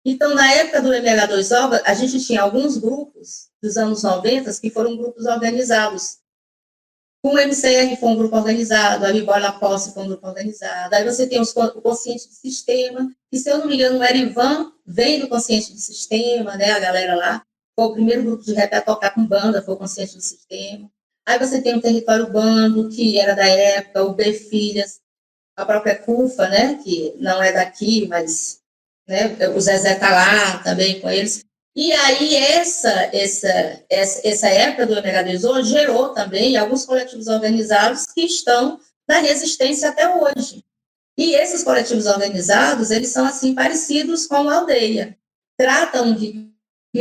Então, na época do MH2O, a gente tinha alguns grupos dos anos 90 que foram grupos organizados. O MCR foi um grupo organizado, a B-Boy La Posse foi um grupo organizado. Aí você tem o Consciente de Sistema, que, se eu não me engano, o Erivan vem do Consciente de Sistema, né, a galera lá. Foi o primeiro grupo de rap a tocar com banda, foi o Consciente do Sistema. Aí você tem o Território Bando, que era da época, o B Filhas, a própria CUFA, né, que não é daqui, mas, né, o Zezé tá lá também com eles. E aí essa época do MH2O gerou também alguns coletivos organizados que estão na resistência até hoje. E esses coletivos organizados, eles são assim parecidos com a aldeia. Tratam o hip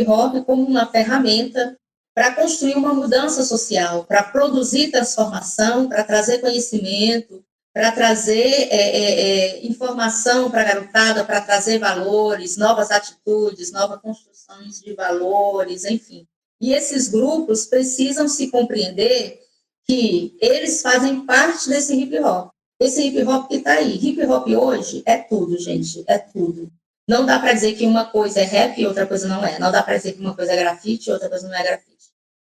hop como uma ferramenta para construir uma mudança social, para produzir transformação, para trazer conhecimento, para trazer informação para a garotada, para trazer valores, novas atitudes, novas construções de valores, enfim. E esses grupos precisam se compreender que eles fazem parte desse hip hop. Esse hip hop que está aí. Hip hop hoje é tudo, gente, é tudo. Não dá para dizer que uma coisa é rap e outra coisa não é. Não dá para dizer que uma coisa é grafite e outra coisa não é grafite.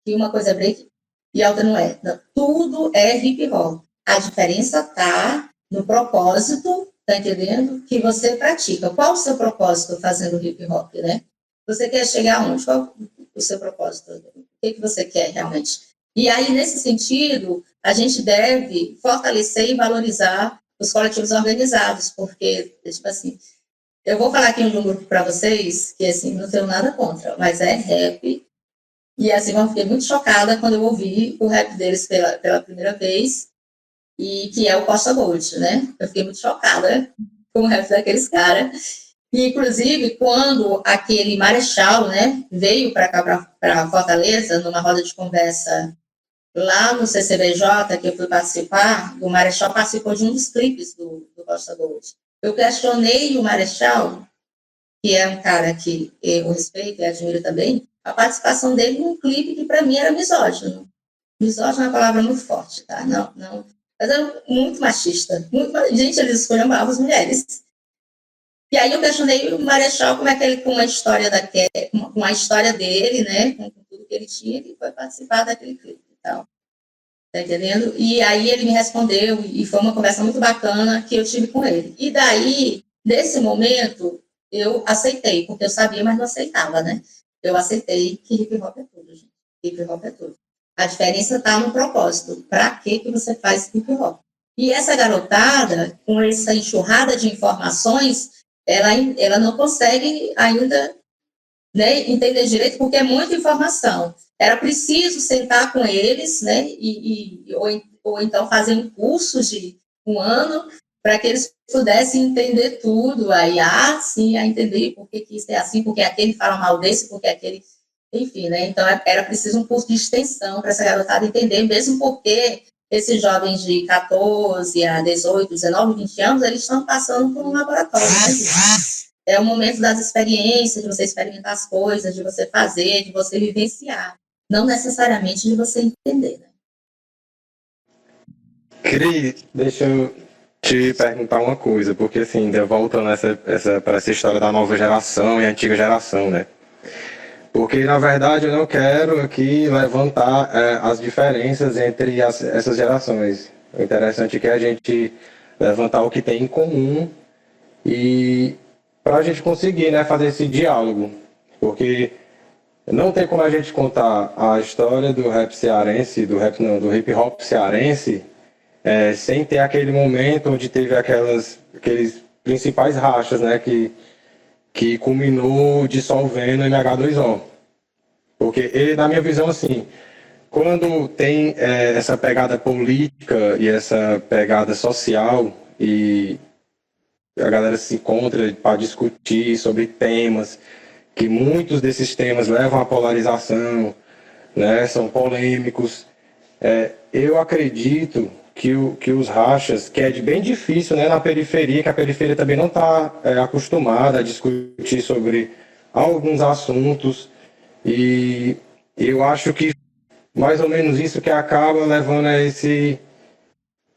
Que uma coisa é break e a outra não é. Não, tudo é hip hop. A diferença está no propósito, tá entendendo? Que você pratica. Qual o seu propósito fazendo hip hop, né? Você quer chegar aonde? Qual o seu propósito? O que você quer realmente? E aí, nesse sentido, a gente deve fortalecer e valorizar os coletivos organizados, porque, tipo assim, eu vou falar aqui de um grupo para vocês, que, assim, não tenho nada contra, mas é rap. E, assim, eu fiquei muito chocada quando eu ouvi o rap deles pela primeira vez, e que é o Costa Gold, né? Eu fiquei muito chocada com o rap daqueles caras. E, inclusive, quando aquele Marechal, né, veio para cá, para Fortaleza, numa roda de conversa lá no CCBJ, que eu fui participar, o Marechal participou de um dos clipes do Costa Gold. Eu questionei o Marechal, que é um cara que eu respeito e admiro também, a participação dele num clipe que, para mim, era misógino. Misógino é uma palavra muito forte, tá? Não. Mas era muito machista. Gente, eles escolhiam as mulheres. E aí eu questionei o Marechal como é que ele, com a história dele, né, com tudo que ele tinha, ele foi participar daquele clipe e tal. Tá entendendo? E aí ele me respondeu, e foi uma conversa muito bacana que eu tive com ele. E daí, nesse momento, eu aceitei, porque eu sabia, mas não aceitava, né? Eu aceitei que hip hop é tudo, gente. Hip hop é tudo. A diferença está no propósito. Para que você faz hip hop? E essa garotada, com essa enxurrada de informações, ela não consegue ainda, né, entender direito, porque é muita informação. Era preciso sentar com eles, né, ou então fazer um curso de um ano para que eles pudessem entender tudo. Aí, sim, a entender por que isso é assim, porque aquele fala mal desse, porque aquele... Enfim, né? Então, era preciso um curso de extensão para essa garotada entender, mesmo porque esses jovens de 14 a 18, 19, 20 anos, eles estão passando por um laboratório, né, gente? É o momento das experiências, de você experimentar as coisas, de você fazer, de você vivenciar. Não necessariamente de você entender, né? Cris, deixa eu te perguntar uma coisa, porque assim, voltando para essa história da nova geração e antiga geração, né? Porque, na verdade, eu não quero aqui levantar as diferenças entre essas gerações. O interessante é que a gente levantar o que tem em comum e para a gente conseguir, né, fazer esse diálogo. Porque não tem como a gente contar a história do rap cearense, do hip hop cearense, sem ter aquele momento onde teve aqueles principais rachas, né, que culminou dissolvendo o MH2O. Porque ele, na minha visão, assim, quando tem essa pegada política e essa pegada social e a galera se encontra para discutir sobre temas, que muitos desses temas levam à polarização, né, são polêmicos. Eu acredito que os rachas, que é bem difícil, né, na periferia, que a periferia também não está acostumada a discutir sobre alguns assuntos, e eu acho que mais ou menos isso que acaba levando a esse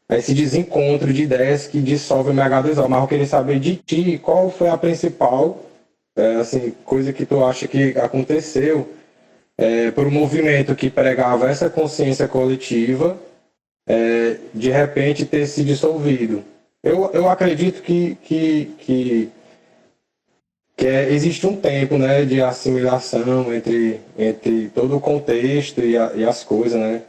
desencontro de ideias que dissolve o MH2O. Mas eu queria saber de ti, qual foi a principal assim, coisa que tu acha que aconteceu por um movimento que pregava essa consciência coletiva, de repente ter se dissolvido. Eu acredito que existe um tempo, né, de assimilação entre todo o contexto e as coisas, né?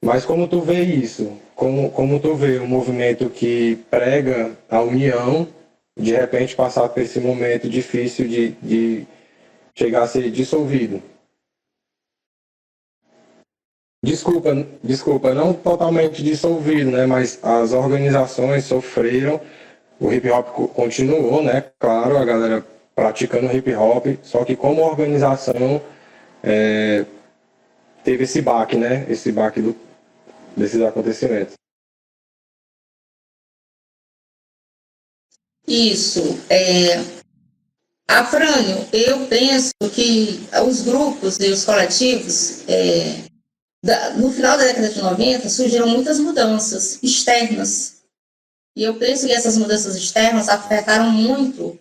Mas como tu vê isso? Como tu vê um movimento que prega a união, de repente passar por esse momento difícil de chegar a ser dissolvido? Desculpa, não totalmente dissolvido, né? Mas as organizações sofreram, o hip hop continuou, né? Claro, a galera praticando hip hop, só que como organização teve esse baque, né? Esse baque desses acontecimentos. Isso. Afrânio, eu penso que os grupos e os coletivos, no final da década de 90, surgiram muitas mudanças externas. E eu penso que essas mudanças externas afetaram muito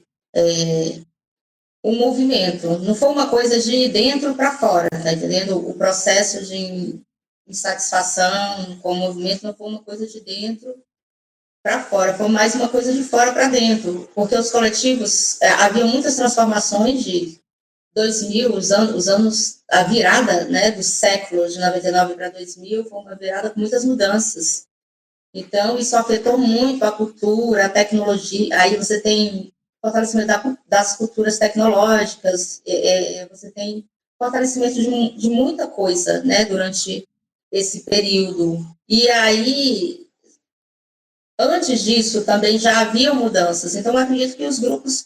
o movimento. Não foi uma coisa de dentro para fora, tá entendendo? O processo de insatisfação com o movimento não foi uma coisa de dentro para fora, foi mais uma coisa de fora para dentro, porque os coletivos, havia muitas transformações de 2000, os anos, a virada, né, dos séculos de 99 para 2000 foi uma virada com muitas mudanças. Então, isso afetou muito a cultura, a tecnologia. Aí você tem fortalecimento das culturas tecnológicas, você tem fortalecimento de muita coisa, né, durante esse período. E aí, antes disso, também já havia mudanças. Então, eu acredito que os grupos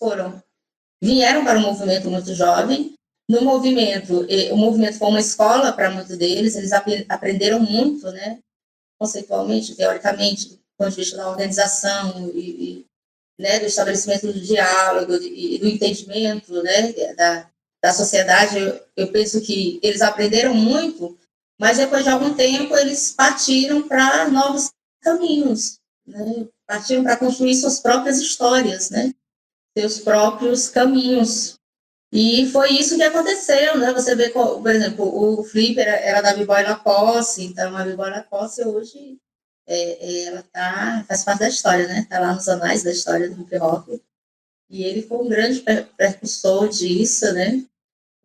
vieram para um movimento muito jovem. No movimento, o movimento foi uma escola para muitos deles, eles aprenderam muito, né, conceitualmente, teoricamente, do ponto de vista da organização né, do estabelecimento do diálogo e do entendimento, né, da sociedade. Eu penso que eles aprenderam muito, mas depois de algum tempo eles partiram para novos caminhos, né, partiram para construir suas próprias histórias, né, seus próprios caminhos. E foi isso que aconteceu, né? Você vê, por exemplo, o Flipper era da B-Boy Lacoste, então a B-Boy Lacoste hoje ela faz parte da história, né? Está lá nos anais da história do hip hop. E ele foi um grande precursor disso, né?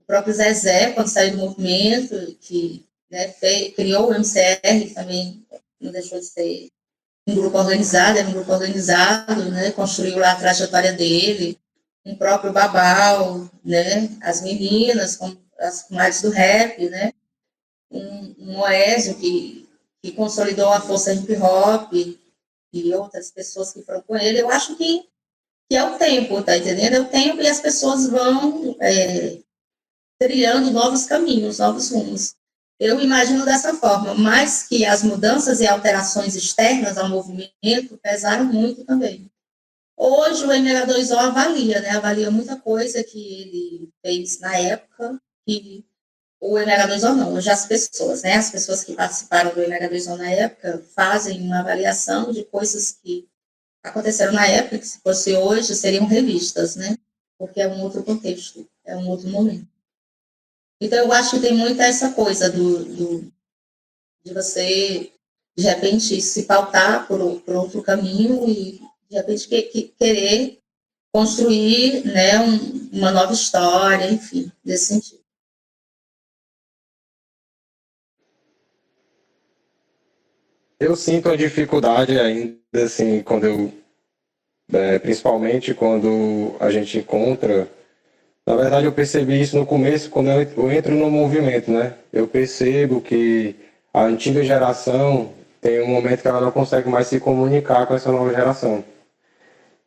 O próprio Zezé, quando saiu do movimento, que, né, criou o MCR, que também não deixou de ser um grupo organizado, era um grupo organizado, né? Construiu lá a trajetória dele. Um próprio Babal, né? As meninas, as comadres do rap, né? Um Oésio que consolidou a força hip hop e outras pessoas que foram com ele. Eu acho que é o tempo, tá entendendo? É o tempo e as pessoas vão trilhando novos caminhos, novos rumos. Eu imagino dessa forma, mas que as mudanças e alterações externas ao movimento pesaram muito também. Hoje o MH2O avalia, né? Avalia muita coisa que ele fez na época, que o MH2O não, hoje as pessoas, né? As pessoas que participaram do MH2O na época fazem uma avaliação de coisas que aconteceram na época, que se fosse hoje seriam revistas, né? Porque é um outro contexto, é um outro momento. Então eu acho que tem muita essa coisa de você, de repente, se pautar por outro caminho e de repente querer construir, né, uma nova história, enfim, nesse sentido. Eu sinto a dificuldade ainda, assim, principalmente quando a gente encontra Na verdade, eu percebi isso no começo, quando eu entro no movimento, né? Eu percebo que a antiga geração tem um momento que ela não consegue mais se comunicar com essa nova geração.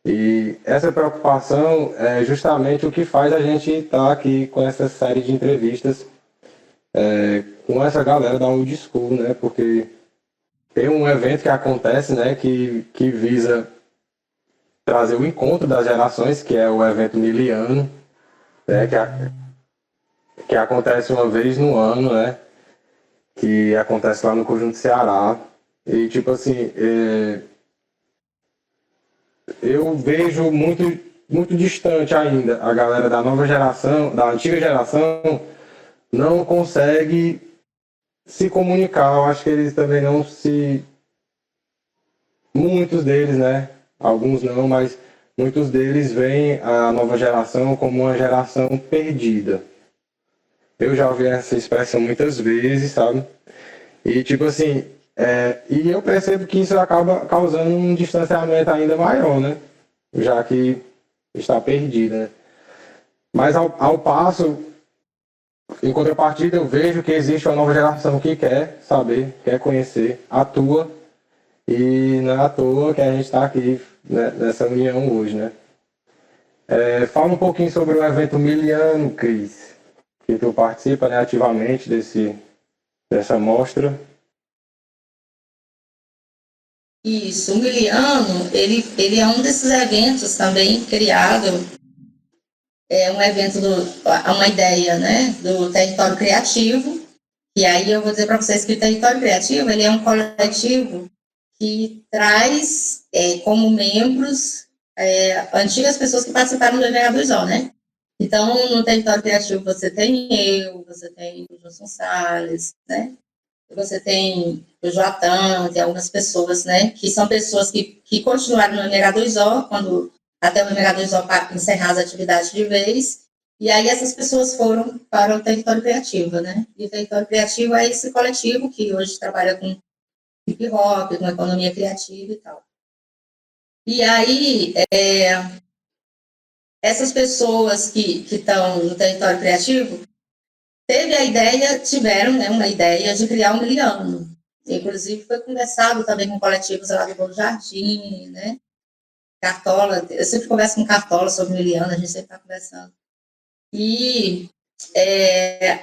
E essa preocupação é justamente o que faz a gente estar aqui com essa série de entrevistas com essa galera da Old School, né? Porque tem um evento que acontece, né, que visa trazer o encontro das gerações, que é o evento miliano, né, que acontece uma vez no ano, né, que acontece lá no Conjunto Ceará. E, tipo assim, eu vejo muito distante ainda a galera da nova geração, da antiga geração, não consegue se comunicar. Eu acho que eles também não se... Muitos deles, né? Alguns não, mas muitos deles veem a nova geração como uma geração perdida. Eu já ouvi essa expressão muitas vezes, sabe? E tipo assim, e eu percebo que isso acaba causando um distanciamento ainda maior, né? Já que está perdida, né? Mas ao passo, em contrapartida, eu vejo que existe uma nova geração que quer saber, quer conhecer, atua, e não é à toa que a gente está aqui, né, nessa união hoje, né? Fala um pouquinho sobre o evento miliano, Cris, que tu participa, né, ativamente dessa mostra. Isso, o Miliano, ele é um desses eventos também criado, é um evento, uma ideia, né, do Território Criativo, e aí eu vou dizer para vocês que o Território Criativo, ele é um coletivo que traz como membros antigas pessoas que participaram do NH2O, né? Então, no Território Criativo você tem você tem o Johnson Salles, né? Você tem o Joatan, tem algumas pessoas, né? Que são pessoas que continuaram no NH2O, até o NH2O encerrar as atividades de vez, e aí essas pessoas foram para o Território Criativo, né? E o Território Criativo é esse coletivo que hoje trabalha com hip hop, com economia criativa e tal. E aí, essas pessoas que estão no Território Criativo tiveram, né, uma ideia de criar um miliano. Inclusive, foi conversado também com coletivos lá do Bom Jardim, né? Cartola, eu sempre converso com Cartola sobre miliano, a gente sempre está conversando. E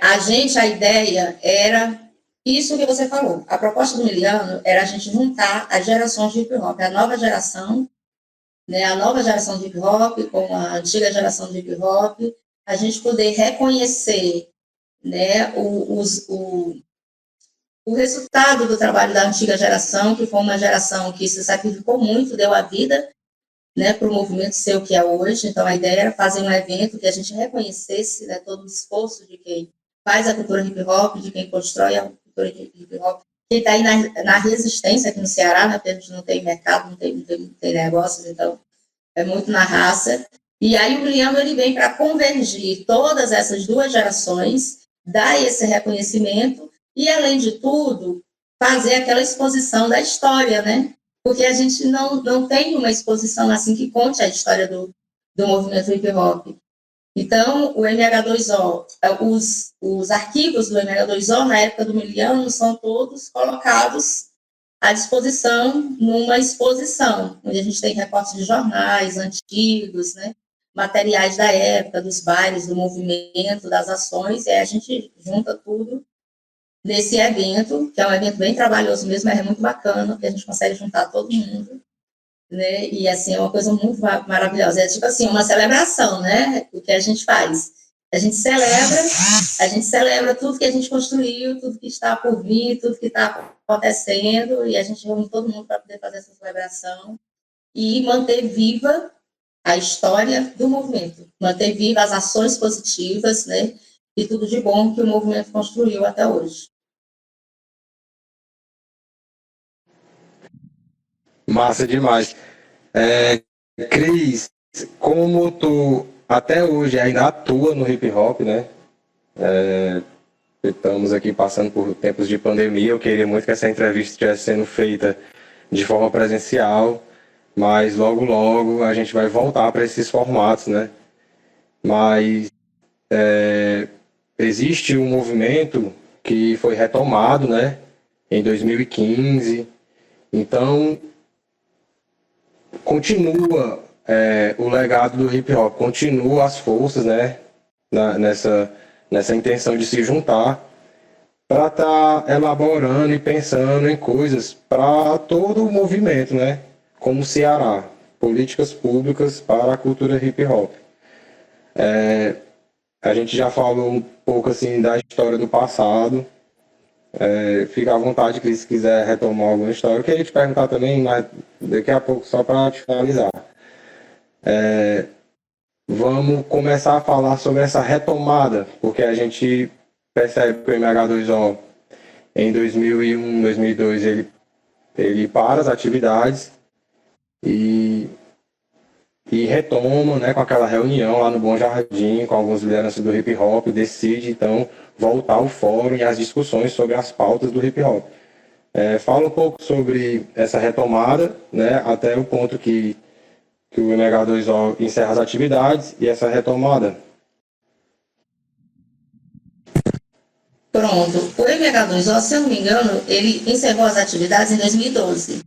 a ideia era isso que você falou. A proposta do miliano era a gente juntar as gerações de hip hop, a nova geração, né, a nova geração de hip hop com a antiga geração de hip hop, a gente poder reconhecer, né, o resultado do trabalho da antiga geração, que foi uma geração que se sacrificou muito, deu a vida, né, para o movimento ser o que é hoje. Então, a ideia era fazer um evento que a gente reconhecesse, né, todo o esforço de quem faz a cultura hip hop, de quem constrói a cultura hip hop, quem está aí na resistência aqui no Ceará, né, porque a gente não tem mercado, não tem negócios, então é muito na raça. E aí o Miliano, ele vem para convergir todas essas duas gerações, dar esse reconhecimento e, além de tudo, fazer aquela exposição da história, né? Porque a gente não tem uma exposição assim que conte a história do movimento hip hop. Então, o MH2O, os arquivos do MH2O, na época do Miliano, são todos colocados à disposição numa exposição, onde a gente tem recortes de jornais antigos, né? Materiais da época, dos bailes, do movimento, das ações, e aí a gente junta tudo nesse evento, que é um evento bem trabalhoso mesmo, mas é muito bacana, porque a gente consegue juntar todo mundo, né? E assim, é uma coisa muito maravilhosa. É tipo assim, uma celebração, né? O que a gente faz. A gente celebra tudo que a gente construiu, tudo que está por vir, tudo que está acontecendo, e a gente reúne todo mundo para poder fazer essa celebração e manter viva a história do movimento, manter viva as ações positivas, né? E tudo de bom que o movimento construiu até hoje. Massa demais. Cris, como tu até hoje ainda atua no hip hop, né? Estamos aqui passando por tempos de pandemia. Eu queria muito que essa entrevista estivesse sendo feita de forma presencial, mas logo a gente vai voltar para esses formatos, né? Mas existe um movimento que foi retomado, né, em 2015. Então, continua o legado do hip hop, continua as forças, né, nessa intenção de se juntar para estar elaborando e pensando em coisas para todo o movimento, né, como o Ceará, políticas públicas para a cultura hip hop. A gente já falou um pouco assim da história do passado. Fica à vontade, Cris, se quiser retomar alguma história. Eu queria te perguntar também, mas daqui a pouco, só para te finalizar. Vamos começar a falar sobre essa retomada, porque a gente percebe que o MH2O, em 2001, 2002, ele para as atividades e retoma, né, com aquela reunião lá no Bom Jardim, com algumas lideranças do hip hop, decide, então, voltar ao fórum e às discussões sobre as pautas do hip hop. Fala um pouco sobre essa retomada, né, até o ponto que o MH2O encerra as atividades e essa retomada. Pronto. O MH2O, se eu não me engano, ele encerrou as atividades em 2012.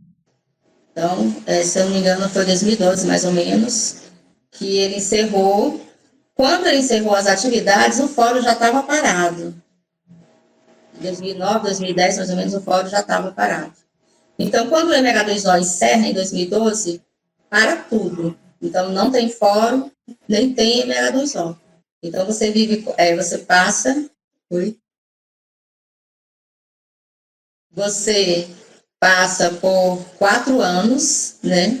Então, se eu não me engano, foi 2012, mais ou menos, que ele encerrou. Quando ele encerrou as atividades, o fórum já estava parado. Em 2009, 2010, mais ou menos, o fórum já estava parado. Então, quando o MH2O encerra em 2012, para tudo. Então, não tem fórum, nem tem MH2O. Então, você vive, você passa... Oi? Você passa por 4 anos, né?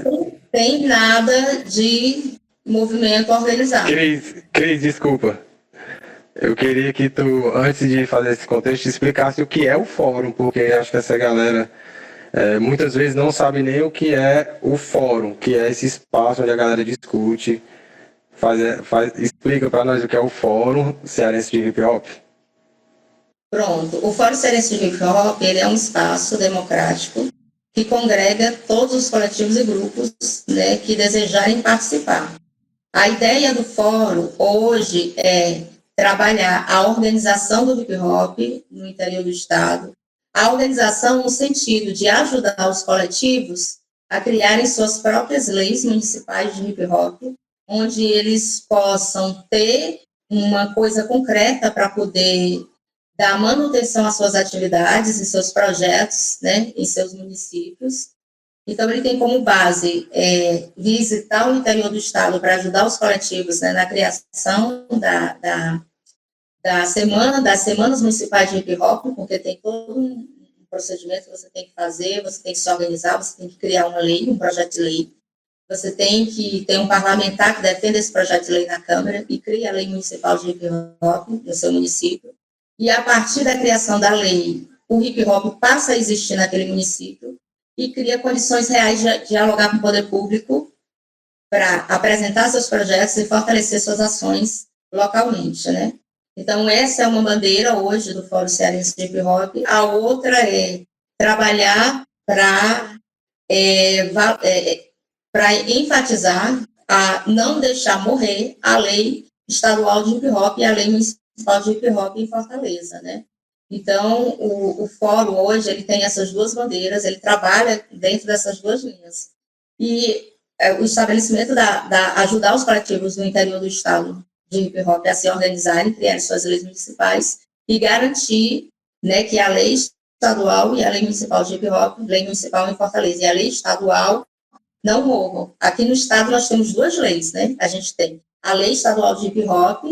Não tem nada de movimento organizado. Cris, desculpa. Eu queria que tu, antes de fazer esse contexto, explicasse o que é o fórum, porque acho que essa galera muitas vezes não sabe nem o que é o fórum, que é esse espaço onde a galera discute. Explica para nós o que é o Fórum Cearense de Hip Hop. Pronto. O Fórum Cearense de Hip Hop, ele é um espaço democrático que congrega todos os coletivos e grupos, né, que desejarem participar. A ideia do fórum hoje é trabalhar a organização do hip hop no interior do estado, a organização no sentido de ajudar os coletivos a criarem suas próprias leis municipais de hip hop, onde eles possam ter uma coisa concreta para poder dar manutenção às suas atividades e seus projetos, né, em seus municípios. Então, ele tem como base visitar o interior do estado para ajudar os coletivos, né, na criação das semanas municipais de hip hop, porque tem todo um procedimento que você tem que fazer, você tem que se organizar, você tem que criar uma lei, um projeto de lei, você tem que ter um parlamentar que defenda esse projeto de lei na Câmara e cria a lei municipal de hip hop no seu município. E a partir da criação da lei, o hip hop passa a existir naquele município e cria condições reais de dialogar com o poder público para apresentar seus projetos e fortalecer suas ações localmente, né? Então, essa é uma bandeira hoje do Fórum Cearense de Hip Hop. A outra é trabalhar para enfatizar a não deixar morrer a lei estadual de hip hop e a lei municipal de hip hop em Fortaleza, né? Então, o fórum hoje, ele tem essas duas bandeiras, ele trabalha dentro dessas duas linhas. E o estabelecimento ajudar os coletivos no interior do estado de hip hop a se organizarem, criar suas leis municipais e garantir, né, que a lei estadual e a lei municipal de hip hop, lei municipal em Fortaleza e a lei estadual não morram. Aqui no estado nós temos duas leis, né? A gente tem a lei estadual de hip hop,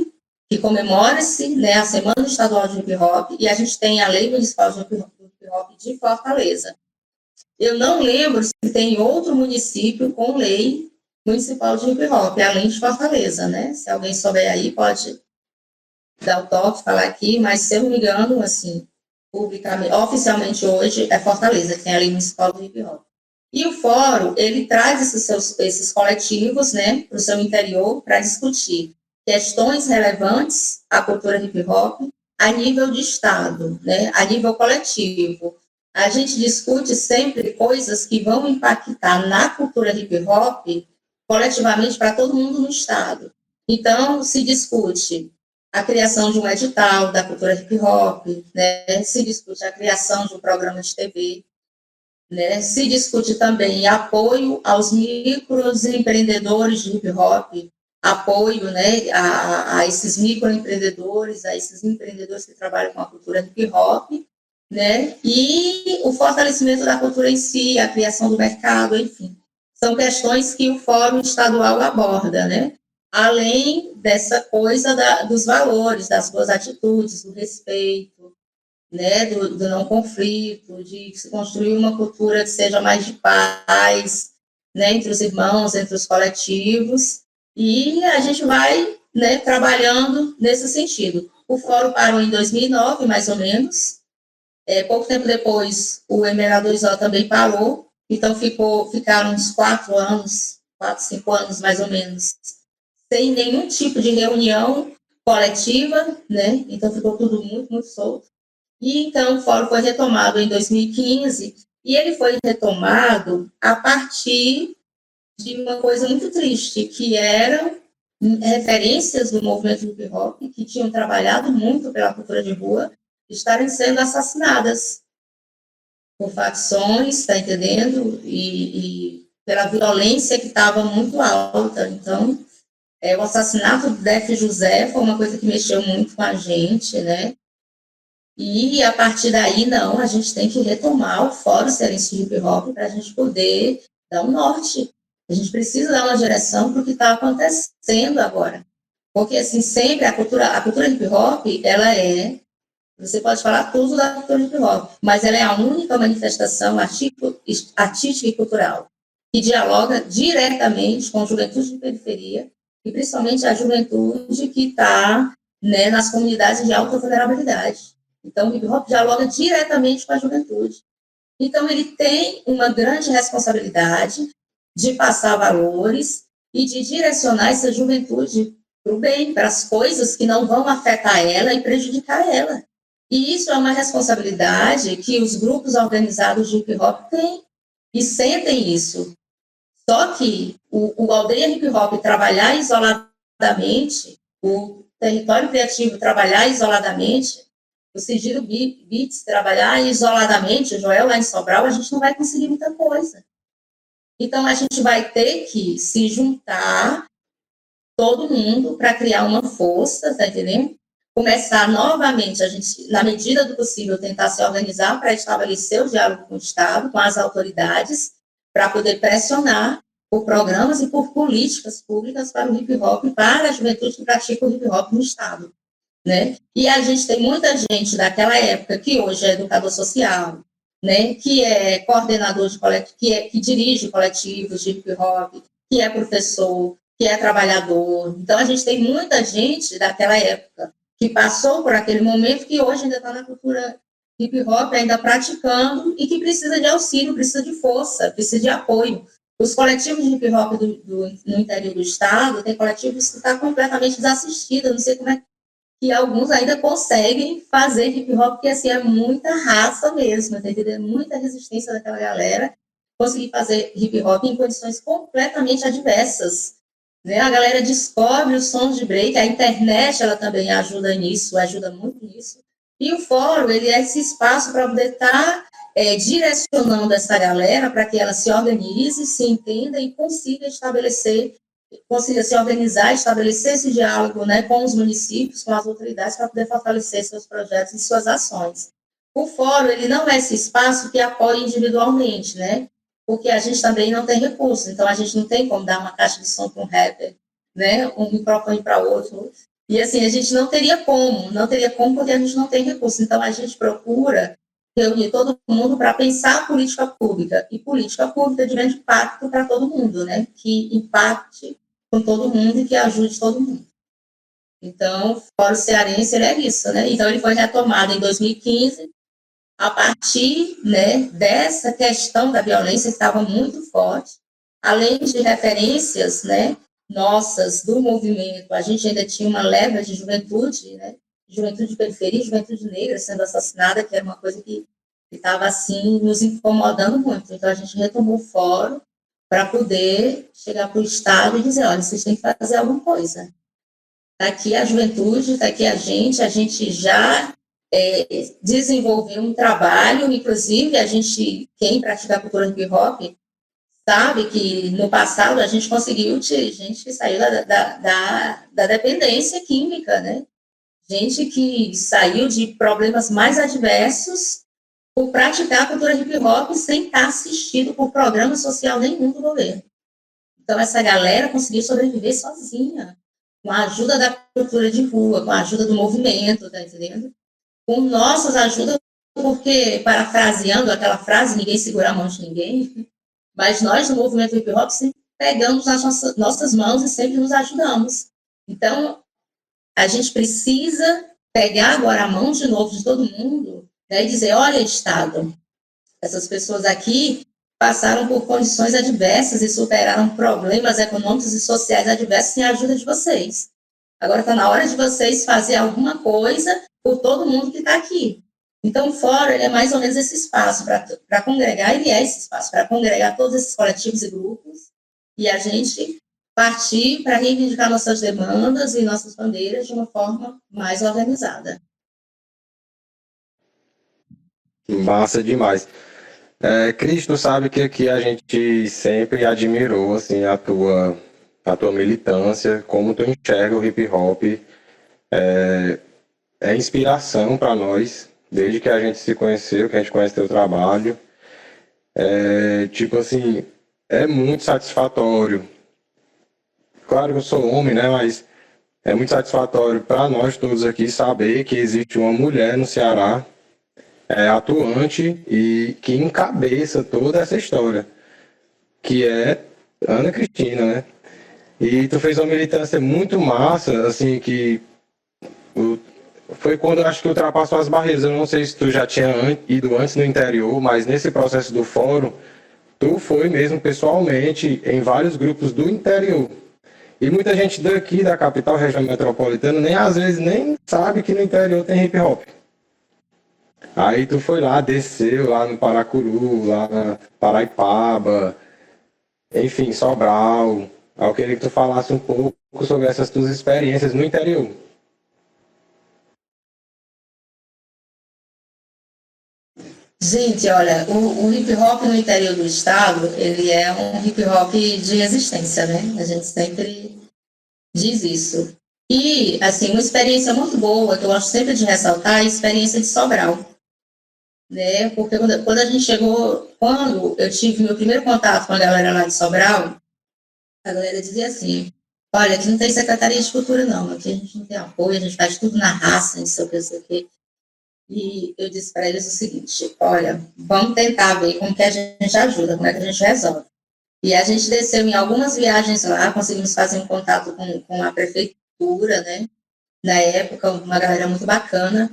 que comemora-se, né, a Semana Estadual de Hip Hop, e a gente tem a Lei Municipal de Hip Hop de Fortaleza. Eu não lembro se tem outro município com lei municipal de hip hop, além de Fortaleza, né? Se alguém souber aí, pode dar o toque, falar aqui, mas se eu não me engano, assim, publicamente, oficialmente hoje, é Fortaleza, que tem a Lei Municipal de Hip Hop. E o fórum, ele traz esses coletivos, né, para o seu interior, para discutir questões relevantes à cultura hip hop a nível de Estado, né, a nível coletivo. A gente discute sempre coisas que vão impactar na cultura hip hop coletivamente para todo mundo no Estado. Então, se discute a criação de um edital da cultura hip hop, né? Se discute a criação de um programa de TV, né? Se discute também apoio aos microempreendedores de hip hop, apoio, né, a esses microempreendedores, a esses empreendedores que trabalham com a cultura hip hop, né? E o fortalecimento da cultura em si, a criação do mercado, enfim. São questões que o Fórum Estadual aborda, né? Além dessa coisa dos valores, das boas atitudes, do respeito, né, do não conflito, de se construir uma cultura que seja mais de paz, né, entre os irmãos, entre os coletivos, e a gente vai, né, trabalhando nesse sentido. O fórum parou em 2009, mais ou menos. Pouco tempo depois, o Emerador também parou, então ficaram uns 4 anos, 4, 5 anos, mais ou menos, sem nenhum tipo de reunião coletiva, né? Então ficou tudo muito, muito solto. E então o fórum foi retomado em 2015, e ele foi retomado a partir de uma coisa muito triste, que eram referências do movimento hip hop, que tinham trabalhado muito pela cultura de rua, estarem sendo assassinadas por facções, está entendendo? E pela violência que estava muito alta. Então, o assassinato do Def José foi uma coisa que mexeu muito com a gente, né? E a partir daí, não, a gente tem que retomar o Fórum Cearense de Hip Hop para a gente poder dar um norte. A gente precisa dar uma direção para o que está acontecendo agora. Porque, assim, sempre a cultura hip hop, ela você pode falar tudo da cultura hip hop, mas ela é a única manifestação artística e cultural que dialoga diretamente com a juventude de periferia e principalmente a juventude que está, né, nas comunidades de alta vulnerabilidade. Então, o hip hop dialoga diretamente com a juventude. Então, ele tem uma grande responsabilidade de passar valores e de direcionar essa juventude para o bem, para as coisas que não vão afetar ela e prejudicar ela. E isso é uma responsabilidade que os grupos organizados de hip hop têm e sentem isso. Só que o aldeia hip hop trabalhar isoladamente, o território criativo trabalhar isoladamente, o Sigilo Beats trabalhar isoladamente, o Joel lá em Sobral, a gente não vai conseguir muita coisa. Então, a gente vai ter que se juntar, todo mundo, para criar uma força, tá entendendo? Começar novamente, a gente, na medida do possível, tentar se organizar para estabelecer o diálogo com o Estado, com as autoridades, para poder pressionar por programas e por políticas públicas para o hip hop, para a juventude que pratica o hip hop no Estado. Né? E a gente tem muita gente daquela época que hoje é educador social, né? Que é coordenador de coletivo, que dirige coletivos de hip hop, que é professor, que é trabalhador. Então a gente tem muita gente daquela época que passou por aquele momento que hoje ainda está na cultura hip hop, ainda praticando e que precisa de auxílio, precisa de força, precisa de apoio. Os coletivos de hip hop no interior do estado, tem coletivos que estão completamente desassistidos, não sei como é que alguns ainda conseguem fazer hip hop, porque assim, é muita raça mesmo, entendeu? É muita resistência daquela galera conseguir fazer hip hop em condições completamente adversas. Né? A galera descobre os sons de break, a internet ela também ajuda nisso, ajuda muito nisso. E o fórum, ele é esse espaço para poder estar direcionando essa galera para que ela se organize, se entenda e consiga se organizar, estabelecer esse diálogo, né, com os municípios, com as autoridades, para poder fortalecer seus projetos e suas ações. O fórum, ele não é esse espaço que apoia individualmente, né, porque a gente também não tem recursos, então a gente não tem como dar uma caixa de som para um rapper, né, um microfone para outro, e assim, a gente não teria como porque a gente não tem recursos, então a gente procura reunir todo mundo para pensar a política pública, e política pública de grande impacto para todo mundo, né, que impacte com todo mundo e que ajude todo mundo. Então, o Fórum Cearense ele é isso, né? Então, ele foi retomado em 2015, a partir, né, dessa questão da violência que estava muito forte, além de referências, né, nossas do movimento, a gente ainda tinha uma leva de juventude, né, juventude de periferia, juventude negra sendo assassinada, que era uma coisa que estava, assim, nos incomodando muito. Então, a gente retomou o fórum para poder chegar para o Estado e dizer, olha, vocês têm que fazer alguma coisa. está aqui a juventude, está aqui a gente já desenvolveu um trabalho, inclusive quem pratica a cultura hip hop, sabe que no passado a gente conseguiu gente que saiu da dependência química, né? Gente que saiu de problemas mais adversos por praticar a cultura hip hop sem estar assistido por programa social nenhum do governo. Então, essa galera conseguiu sobreviver sozinha, com a ajuda da cultura de rua, com a ajuda do movimento, tá entendendo? Com nossas ajudas, porque, parafraseando aquela frase, ninguém segura a mão de ninguém, mas nós, do movimento hip hop, sempre pegamos nas nossas mãos e sempre nos ajudamos. Então, a gente precisa pegar agora a mão de novo de todo mundo, né, e dizer, olha, Estado, essas pessoas aqui passaram por condições adversas e superaram problemas econômicos e sociais adversos sem a ajuda de vocês. Agora está na hora de vocês fazer alguma coisa por todo mundo que está aqui. Então, o fórum ele é mais ou menos esse espaço para congregar, ele é esse espaço para congregar todos esses coletivos e grupos e a gente partir para reivindicar nossas demandas e nossas bandeiras de uma forma mais organizada. Massa demais. Cris, tu sabe que aqui a gente sempre admirou assim, a tua militância, como tu enxerga o hip hop. É inspiração para nós, desde que a gente se conheceu, que a gente conhece teu trabalho. Tipo assim, é muito satisfatório. Claro que eu sou homem, né? Mas é muito satisfatório para nós todos aqui saber que existe uma mulher no Ceará atuante e que encabeça toda essa história, que é Ana Cristina, né? E tu fez uma militância muito massa, assim, que foi quando eu acho que ultrapassou as barreiras. Eu não sei se tu já tinha ido antes no interior, mas nesse processo do fórum, tu foi mesmo pessoalmente em vários grupos do interior. E muita gente daqui da capital, região metropolitana, nem às vezes nem sabe que no interior tem hip hop. Aí tu foi lá, desceu lá no Paracuru, lá na Paraipaba, enfim, Sobral. Aí eu queria que tu falasse um pouco sobre essas tuas experiências no interior. Gente, olha, o hip hop no interior do estado, ele é um hip hop de resistência, né? A gente sempre diz isso. E, assim, uma experiência muito boa, que eu gosto sempre de ressaltar, é a experiência de Sobral, né? Porque quando a gente chegou, quando eu tive meu primeiro contato com a galera lá de Sobral, a galera dizia assim, olha, aqui não tem secretaria de cultura não, aqui a gente não tem apoio, a gente faz tudo na raça, não sei o que, não sei o que. E eu disse para eles o seguinte, olha, vamos tentar ver como que a gente ajuda, como é que a gente resolve. E a gente desceu em algumas viagens lá, conseguimos fazer um contato com a prefeitura, né? Na época, uma galera muito bacana,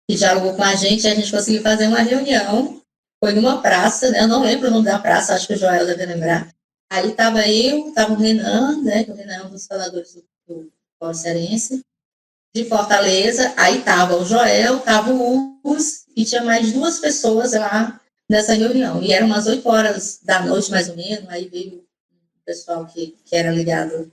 que dialogou com a gente conseguiu fazer uma reunião, foi numa praça, né? Eu não lembro o nome da praça, acho que o Joel deve lembrar. Aí estava eu, estava o Renan, né? Que o Renan é um dos faladores do Fórum Cearense, de Fortaleza, aí estava o Joel, estava o Us, e tinha mais duas pessoas lá nessa reunião. E eram umas 8 horas da noite, mais ou menos, aí veio o pessoal que era ligado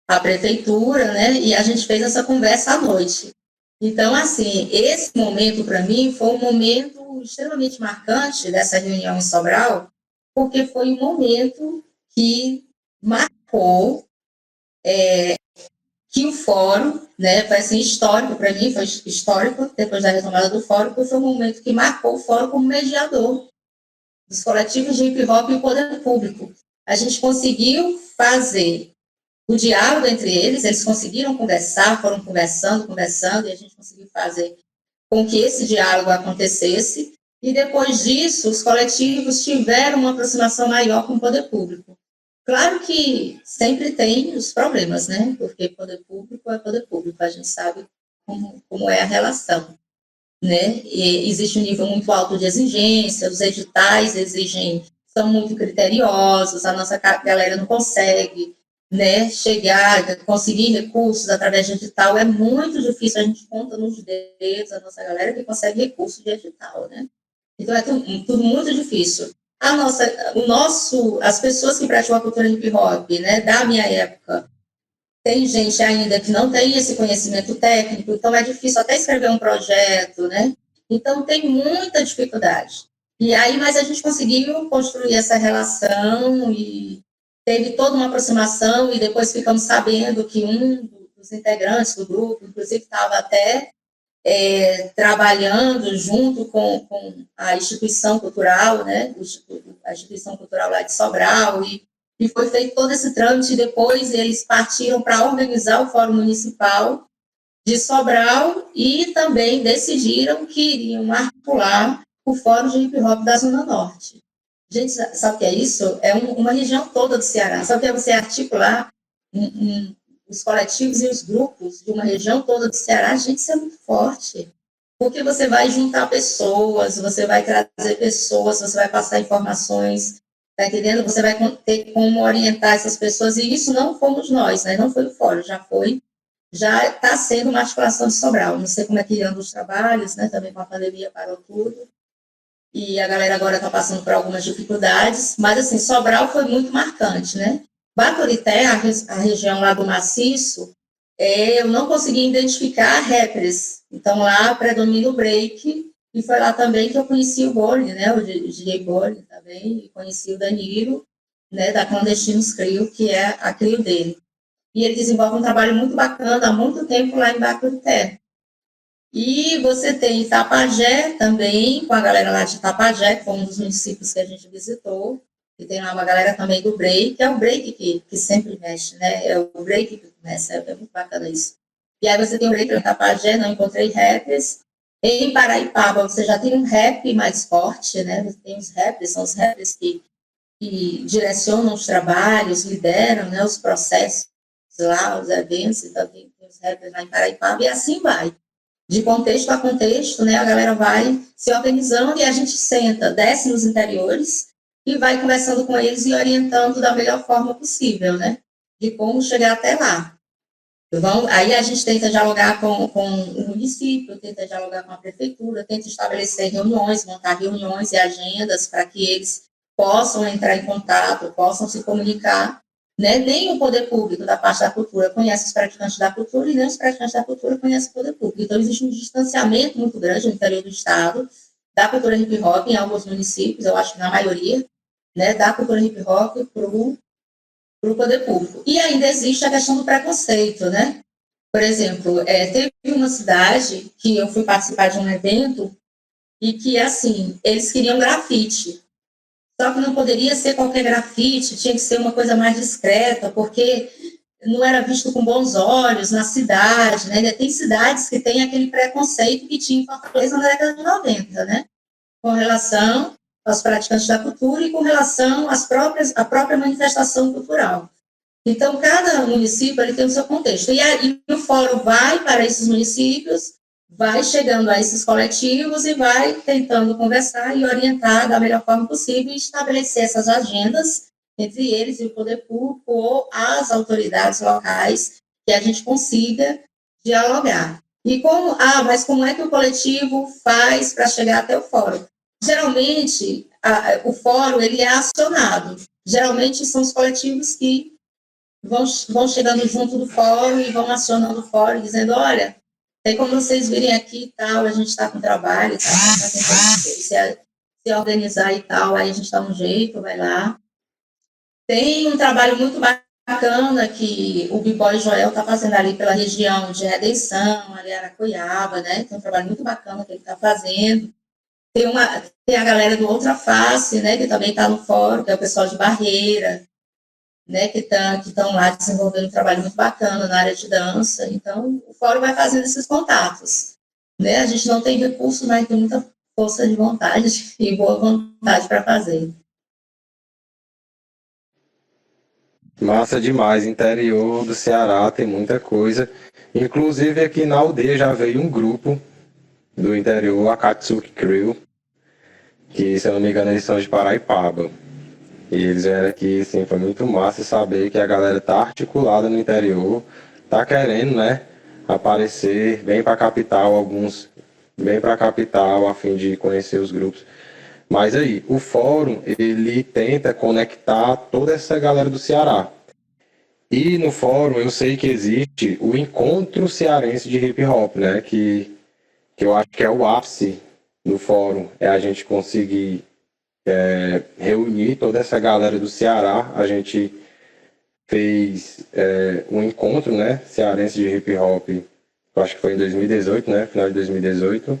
à prefeitura, né? E a gente fez essa conversa à noite. Então, assim, esse momento, para mim, foi um momento extremamente marcante dessa reunião em Sobral, porque foi um momento que marcou que o fórum, né, foi assim, histórico para mim, foi histórico, depois da retomada do fórum, porque foi um momento que marcou o fórum como mediador dos coletivos de hip hop e o poder público. A gente conseguiu fazer o diálogo entre eles conseguiram conversar, foram conversando, e a gente conseguiu fazer com que esse diálogo acontecesse, e depois disso, os coletivos tiveram uma aproximação maior com o poder público. Claro que sempre tem os problemas, né? Porque poder público é poder público, a gente sabe como é a relação, né? E existe um nível muito alto de exigência, os editais são muito criteriosos, a nossa galera não consegue, né, conseguir recursos através de edital, é muito difícil, a gente conta nos dedos a nossa galera que consegue recursos de edital, né? Então é tudo muito difícil. As pessoas que praticam a cultura hip hop, né, da minha época, Tem gente ainda que não tem esse conhecimento técnico, então é difícil até escrever um projeto, né? Então tem muita dificuldade. E aí, mas a gente conseguiu construir essa relação e teve toda uma aproximação e depois ficamos sabendo que um dos integrantes do grupo, inclusive, estava até trabalhando junto com a instituição cultural, né? A instituição cultural lá de Sobral, e foi feito todo esse trâmite, e depois eles partiram para organizar o Fórum Municipal de Sobral e também decidiram que iriam articular o Fórum de Hip Hop da Zona Norte. Gente, sabe o que é isso? É uma região toda do Ceará. Sabe o que é você articular os coletivos e os grupos de uma região toda do Ceará? Gente, isso é muito forte. Porque você vai juntar pessoas, você vai trazer pessoas, você vai passar informações, tá entendendo? Você vai ter como orientar essas pessoas, e isso não fomos nós, né? Não foi o fórum, já está sendo uma articulação de Sobral. Não sei como é que andam os trabalhos, né? Também com a pandemia parou tudo, e a galera agora está passando por algumas dificuldades, mas assim, Sobral foi muito marcante, né? Baturité, a região lá do Maciço, eu não consegui identificar rappers, então lá predomina o break, e foi lá também que eu conheci o Boni, né, o DJ Boni também, e conheci o Danilo, né, da Clandestinos Crio, que é a Crio dele. E ele desenvolve um trabalho muito bacana há muito tempo lá em Baturité. E você tem Itapajé também, com a galera lá de Itapajé, que foi um dos municípios que a gente visitou, e tem lá uma galera também do break, que é o break que sempre mexe, né? É o break que começa, é muito bacana isso. E aí você tem o break em Itapajé, não encontrei rappers. Em Paraipaba, você já tem um rap mais forte, né? Você tem os rappers, são os rappers que direcionam os trabalhos, lideram, né, os processos lá, os eventos, então tem os rappers lá em Paraipaba, e assim vai. De contexto a contexto, né, a galera vai se organizando e a gente senta, desce nos interiores e vai conversando com eles e orientando da melhor forma possível, né, de como chegar até lá. Então, aí a gente tenta dialogar com o município, tenta dialogar com a prefeitura, tenta estabelecer reuniões, montar reuniões e agendas para que eles possam entrar em contato, possam se comunicar, né? Nem o poder público da parte da cultura conhece os praticantes da cultura e nem os praticantes da cultura conhecem o poder público. Então, existe um distanciamento muito grande no interior do estado da cultura hip hop em alguns municípios, eu acho que na maioria, né, da cultura hip hop para o poder público. E ainda existe a questão do preconceito, né? Por exemplo, teve uma cidade que eu fui participar de um evento e que, assim, eles queriam grafite. Só que não poderia ser qualquer grafite, tinha que ser uma coisa mais discreta, porque não era visto com bons olhos na cidade, né? Tem cidades que têm aquele preconceito que tinha em Fortaleza na década de 90, né? Com relação aos praticantes da cultura e com relação à própria manifestação cultural. Então, cada município ele tem o seu contexto. E aí o fórum vai para esses municípios, vai chegando a esses coletivos e vai tentando conversar e orientar da melhor forma possível e estabelecer essas agendas entre eles e o poder público ou as autoridades locais que a gente consiga dialogar. E mas como é que o coletivo faz para chegar até o fórum? Geralmente, o fórum ele é acionado. Geralmente são os coletivos que vão chegando junto do fórum e vão acionando o fórum, dizendo, olha, tem como vocês virem aqui e tal, a gente está com trabalho, tá tentando se organizar e tal, aí a gente dá um jeito, vai lá. Tem um trabalho muito bacana que o B-Boy Joel está fazendo ali pela região de Redenção, ali Aracuiaba, né? Tem um trabalho muito bacana que ele está fazendo. Tem a galera do Outra Face, né? Que também está no fórum, que é o pessoal de Barreira, né, que estão lá desenvolvendo um trabalho muito bacana na área de dança. Então, o fórum vai fazendo esses contatos. Né? A gente não tem recurso, mas tem muita força de vontade e boa vontade para fazer. Massa demais, interior do Ceará tem muita coisa. Inclusive aqui na aldeia já veio um grupo do interior, a Katsuki Crew, que se eu não me engano eles são de Paraipaba. E eles vieram aqui, assim, foi muito massa saber que a galera tá articulada no interior, tá querendo, né, aparecer, vem pra capital, alguns vêm pra capital a fim de conhecer os grupos. Mas aí, o fórum, ele tenta conectar toda essa galera do Ceará. E no fórum eu sei que existe o Encontro Cearense de Hip Hop, né? Que eu acho que é o ápice do fórum, é a gente conseguir reunir toda essa galera do Ceará. A gente fez um encontro, né, cearense de hip hop, eu acho que foi em 2018, né, final de 2018,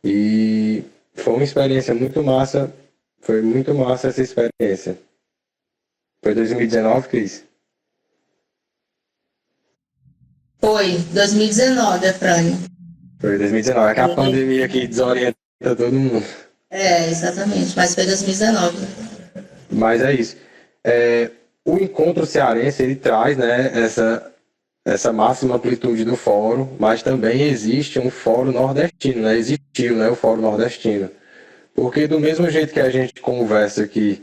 e foi uma experiência muito massa, foi muito massa essa experiência. Foi 2019, Cris? Foi 2019, Efrânio. Foi 2019, é que a pandemia que desorienta todo mundo. Exatamente, mas foi 2019. Mas é isso. O encontro cearense, ele traz, né, essa máxima amplitude do fórum, mas também existe um fórum nordestino, né? Existiu, né, o fórum nordestino. Porque do mesmo jeito que a gente conversa aqui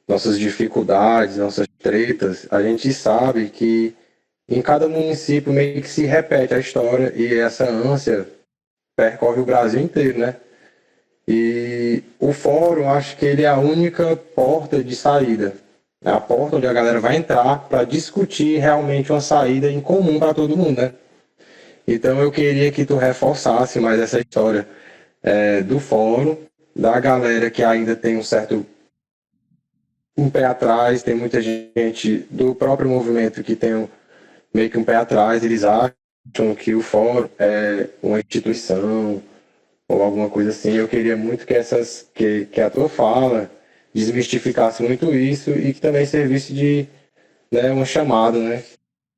nossas dificuldades, nossas tretas, a gente sabe que em cada município meio que se repete a história e essa ânsia percorre o Brasil inteiro, né? E o fórum, acho que ele é a única porta de saída. É a porta onde a galera vai entrar para discutir realmente uma saída em comum para todo mundo, né? Então eu queria que tu reforçasse mais essa história do fórum, da galera que ainda tem um pé atrás, tem muita gente do próprio movimento que tem meio que um pé atrás, eles acham que o fórum é uma instituição ou alguma coisa assim. Eu queria muito que a tua fala desmistificasse muito isso e que também servisse de, né, uma chamada, né,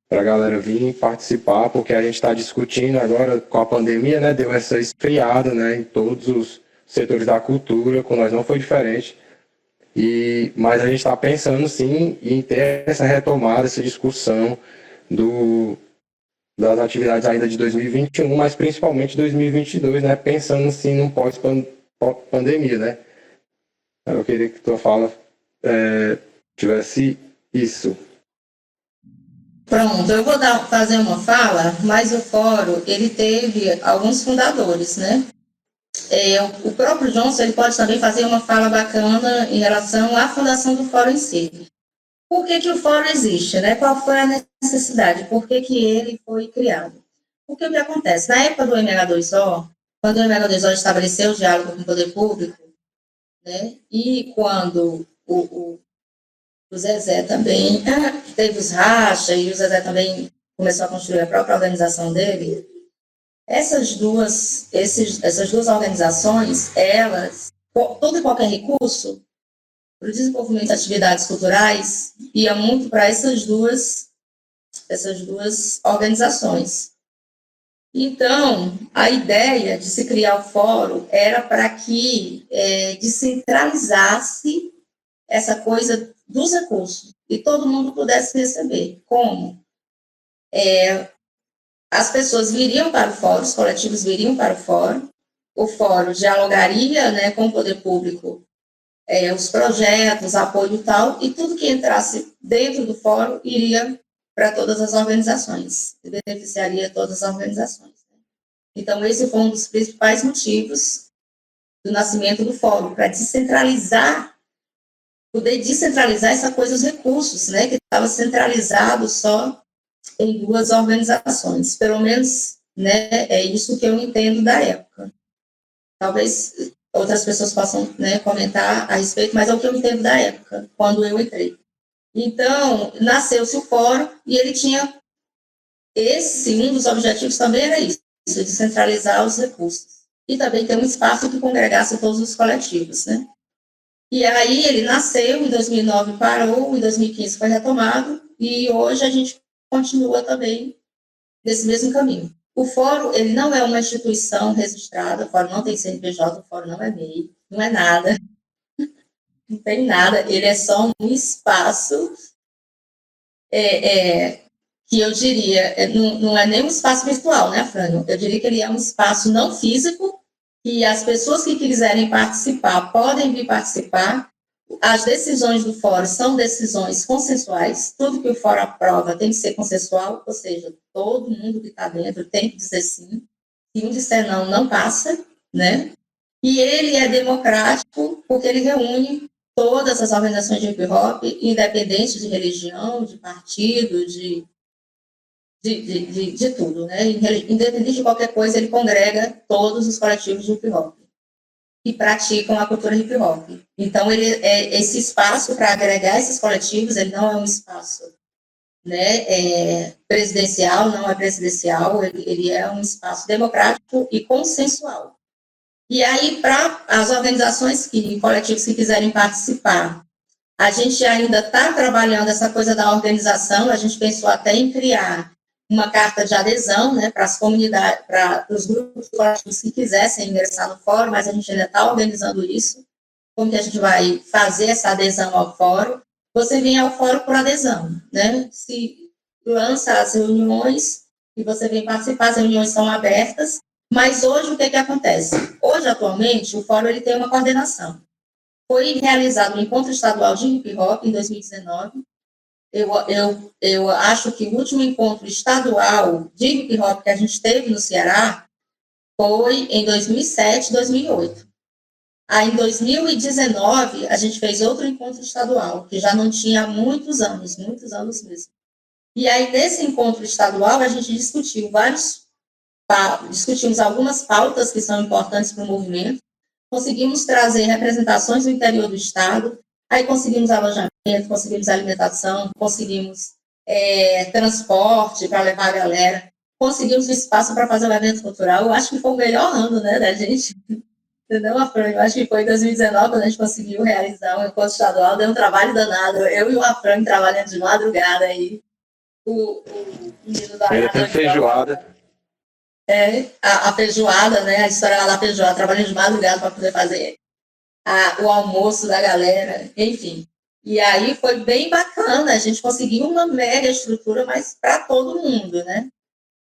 para a galera vir participar, porque a gente está discutindo agora com a pandemia, né, deu essa esfriada, né, em todos os setores da cultura, com nós não foi diferente. Mas a gente está pensando sim em ter essa retomada, essa discussão das atividades ainda de 2021, mas principalmente 2022, né? Pensando sim num pós-pandemia, né? Eu queria que tua fala tivesse isso. Pronto, eu vou fazer uma fala, mas o fórum, ele teve alguns fundadores, né? O próprio Johnson, ele pode também fazer uma fala bacana em relação à fundação do fórum em si. Por que o fórum existe, né? Qual foi a necessidade? Por que ele foi criado? Porque o que acontece? Na época do MH2O, quando o MH2O estabeleceu o diálogo com o poder público, né? E quando o Zezé também teve os rachas, e o Zezé também começou a construir a própria organização dele, essas duas organizações, elas, todo e qualquer recurso para o desenvolvimento de atividades culturais ia muito para essas duas organizações. Então, a ideia de se criar o fórum era para que descentralizasse essa coisa dos recursos e todo mundo pudesse receber. Como? As pessoas viriam para o fórum, os coletivos viriam para o fórum dialogaria, né, com o poder público, os projetos, apoio e tal, e tudo que entrasse dentro do fórum iria para todas as organizações, e beneficiaria todas as organizações. Então, esse foi um dos principais motivos do nascimento do fórum, para poder descentralizar essa coisa dos recursos, né, que estava centralizado só em duas organizações. Pelo menos, né, é isso que eu entendo da época. Talvez outras pessoas possam, né, comentar a respeito, mas é o que eu entendo da época, quando eu entrei. Então, nasceu-se o fórum e ele tinha um dos objetivos também era isso, descentralizar os recursos. E também ter um espaço que congregasse todos os coletivos, né? E aí ele nasceu, em 2009 parou, em 2015 foi retomado, e hoje a gente continua também nesse mesmo caminho. O fórum, ele não é uma instituição registrada, o fórum não tem CNPJ, o fórum não é MEI, não é nada, não tem nada, ele é só um espaço que eu diria, não é nem um espaço virtual, né, Frânio? Eu diria que ele é um espaço não físico, que as pessoas que quiserem participar podem vir participar. As decisões do fórum são decisões consensuais, tudo que o fórum aprova tem que ser consensual, ou seja, todo mundo que está dentro tem que dizer sim. Se um disser não, não passa, né? E ele é democrático porque ele reúne todas as organizações de hip hop, independente de religião, de partido, de tudo, né? Independente de qualquer coisa, ele congrega todos os coletivos de hip hop que praticam a cultura hip hop. Então, esse espaço para agregar esses coletivos, ele não é um espaço, né, presidencial, não é presidencial, ele é um espaço democrático e consensual. E aí, para as organizações coletivos que quiserem participar, a gente ainda está trabalhando essa coisa da organização, a gente pensou até em criar uma carta de adesão, né, para as comunidades, para os grupos coletivos que quisessem ingressar no fórum, mas a gente ainda está organizando isso, como que a gente vai fazer essa adesão ao fórum. Você vem ao fórum por adesão, né, se lança as reuniões e você vem participar, as reuniões são abertas, mas hoje o que acontece? Hoje, atualmente, o fórum ele tem uma coordenação. Foi realizado um encontro estadual de hip hop em 2019, eu acho que o último encontro estadual de hip hop que a gente teve no Ceará foi em 2007, 2008. Aí, em 2019, a gente fez outro encontro estadual, que já não tinha muitos anos mesmo. E aí, nesse encontro estadual, a gente discutimos algumas pautas que são importantes para o movimento, conseguimos trazer representações do interior do estado, aí conseguimos alojamento, conseguimos alimentação, conseguimos transporte para levar a galera, conseguimos espaço para fazer um evento cultural. Eu acho que foi o melhor ano, né, da gente, entendeu, Afrão? Eu acho que foi em 2019 quando a gente conseguiu realizar um encontro estadual, deu um trabalho danado, eu e o Afrão trabalhando de madrugada aí, o menino da Ainda teve feijoada. A feijoada, né, a história lá da feijoada, trabalhando de madrugada para poder fazer o almoço da galera, enfim. E aí foi bem bacana, a gente conseguiu uma mega estrutura, mas para todo mundo, né?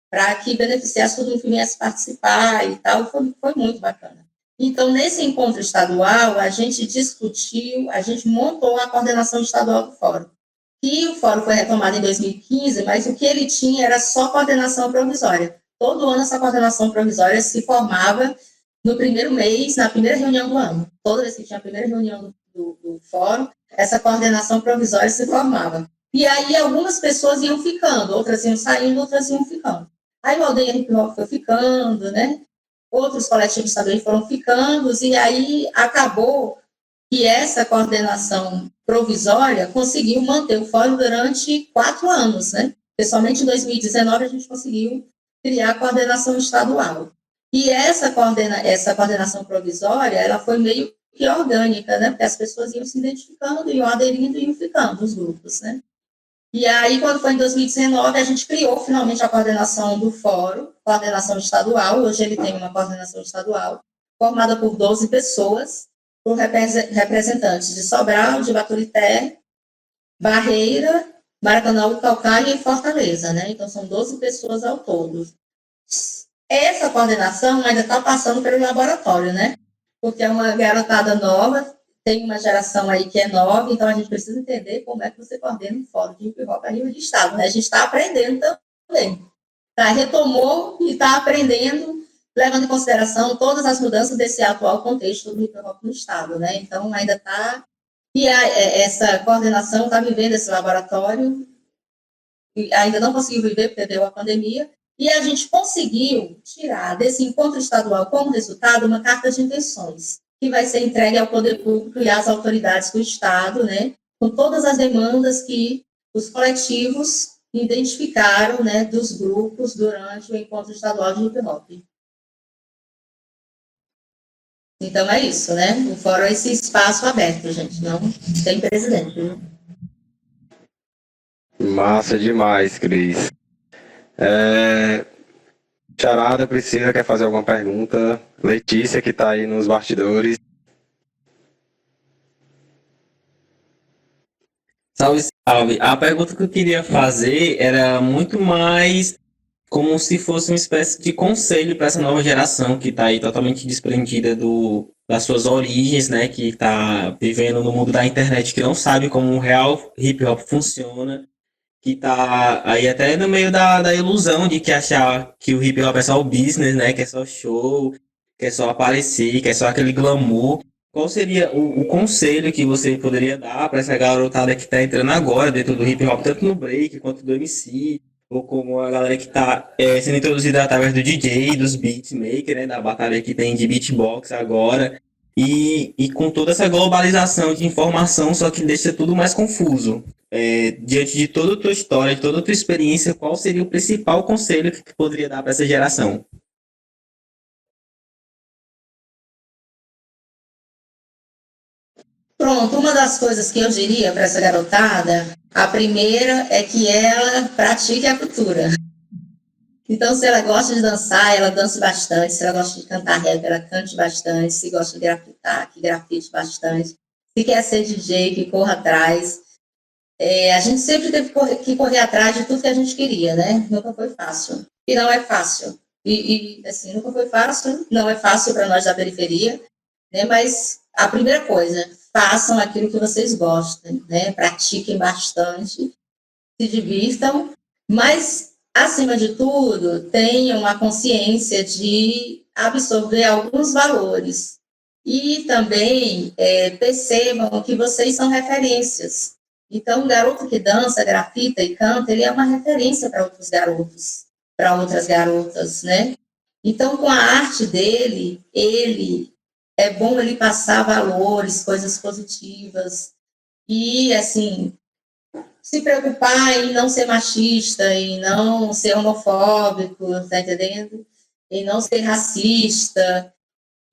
Para que beneficiasse todo mundo que viesse participar e tal, foi muito bacana. Então, nesse encontro estadual, a gente discutiu, a gente montou a coordenação estadual do fórum. E o fórum foi retomado em 2015, mas o que ele tinha era só coordenação provisória. Todo ano essa coordenação provisória se formava no primeiro mês, na primeira reunião do ano. Toda vez que tinha a primeira reunião do fórum, essa coordenação provisória se formava. E aí algumas pessoas iam ficando, outras iam saindo, outras iam ficando. Aí o Aldeia Hip Hop foi ficando, né? Outros coletivos também foram ficando, e aí acabou que essa coordenação provisória conseguiu manter o fórum durante 4 anos, né? Pessoalmente, em 2019, a gente conseguiu criar a coordenação estadual. E essa coordenação provisória, ela foi meio que orgânica, né? Porque as pessoas iam se identificando, iam aderindo e iam ficando, os grupos, né? E aí, quando foi em 2019, a gente criou finalmente a coordenação do fórum, coordenação estadual. Hoje ele tem uma coordenação estadual, formada por 12 pessoas, por representantes de Sobral, de Baturité, Barreira, Maracanã, Calcaia e Fortaleza, né? Então, são 12 pessoas ao todo. Essa coordenação ainda está passando pelo laboratório, né? Porque é uma garotada nova, tem uma geração aí que é nova, então a gente precisa entender como é que você coordena um fórum de hip hop a nível de estado, né? A gente está aprendendo também. Retomou e está aprendendo, levando em consideração todas as mudanças desse atual contexto do hip hop no estado, né? Então ainda está... E essa coordenação está vivendo esse laboratório, e ainda não conseguiu viver porque deu a pandemia, e a gente conseguiu tirar desse encontro estadual como resultado uma carta de intenções, que vai ser entregue ao poder público e às autoridades do estado, né, com todas as demandas que os coletivos identificaram, né, dos grupos durante o encontro estadual de hip hop. Então é isso, né? O fórum é esse espaço aberto, gente, não tem presidente. Né? Massa demais, Cris. Charada, Priscila, quer fazer alguma pergunta? Letícia, que está aí nos bastidores. Salve, salve. A pergunta que eu queria fazer era muito mais como se fosse uma espécie de conselho para essa nova geração que está aí totalmente desprendida das suas origens, né? Que está vivendo no mundo da internet, que não sabe como o real hip hop funciona, que está aí até no meio da ilusão de que achar que o hip hop é só o business, né? Que é só show, que é só aparecer, que é só aquele glamour. qual seria o conselho que você poderia dar para essa garotada que está entrando agora dentro do hip hop, tanto no break quanto do MC, ou como a galera que está sendo introduzida através do DJ, dos beatmakers, né, da batalha que tem de beatbox agora, e com toda essa globalização de informação, só que deixa tudo mais confuso. Diante de toda a tua história, de toda a tua experiência, qual seria o principal conselho que tu poderia dar para essa geração? Pronto, uma das coisas que eu diria para essa garotada, a primeira é que ela pratique a cultura. Então, se ela gosta de dançar, ela dança bastante. Se ela gosta de cantar rap, ela cante bastante. Se gosta de grafitar, que grafite bastante. Se quer ser DJ, que corra atrás. A gente sempre teve que correr atrás de tudo que a gente queria, né? Nunca foi fácil. E não é fácil. Assim, nunca foi fácil. Não é fácil para nós da periferia, né? Mas a primeira coisa, façam aquilo que vocês gostam, né? Pratiquem bastante, se divirtam, mas, acima de tudo, tenham a consciência de absorver alguns valores. E também percebam que vocês são referências. Então, o garoto que dança, grafita e canta, ele é uma referência para outros garotos, para outras garotas, né? Então, com a arte dele, é bom ele passar valores, coisas positivas, e, assim, se preocupar em não ser machista, em não ser homofóbico, tá entendendo? Em não ser racista,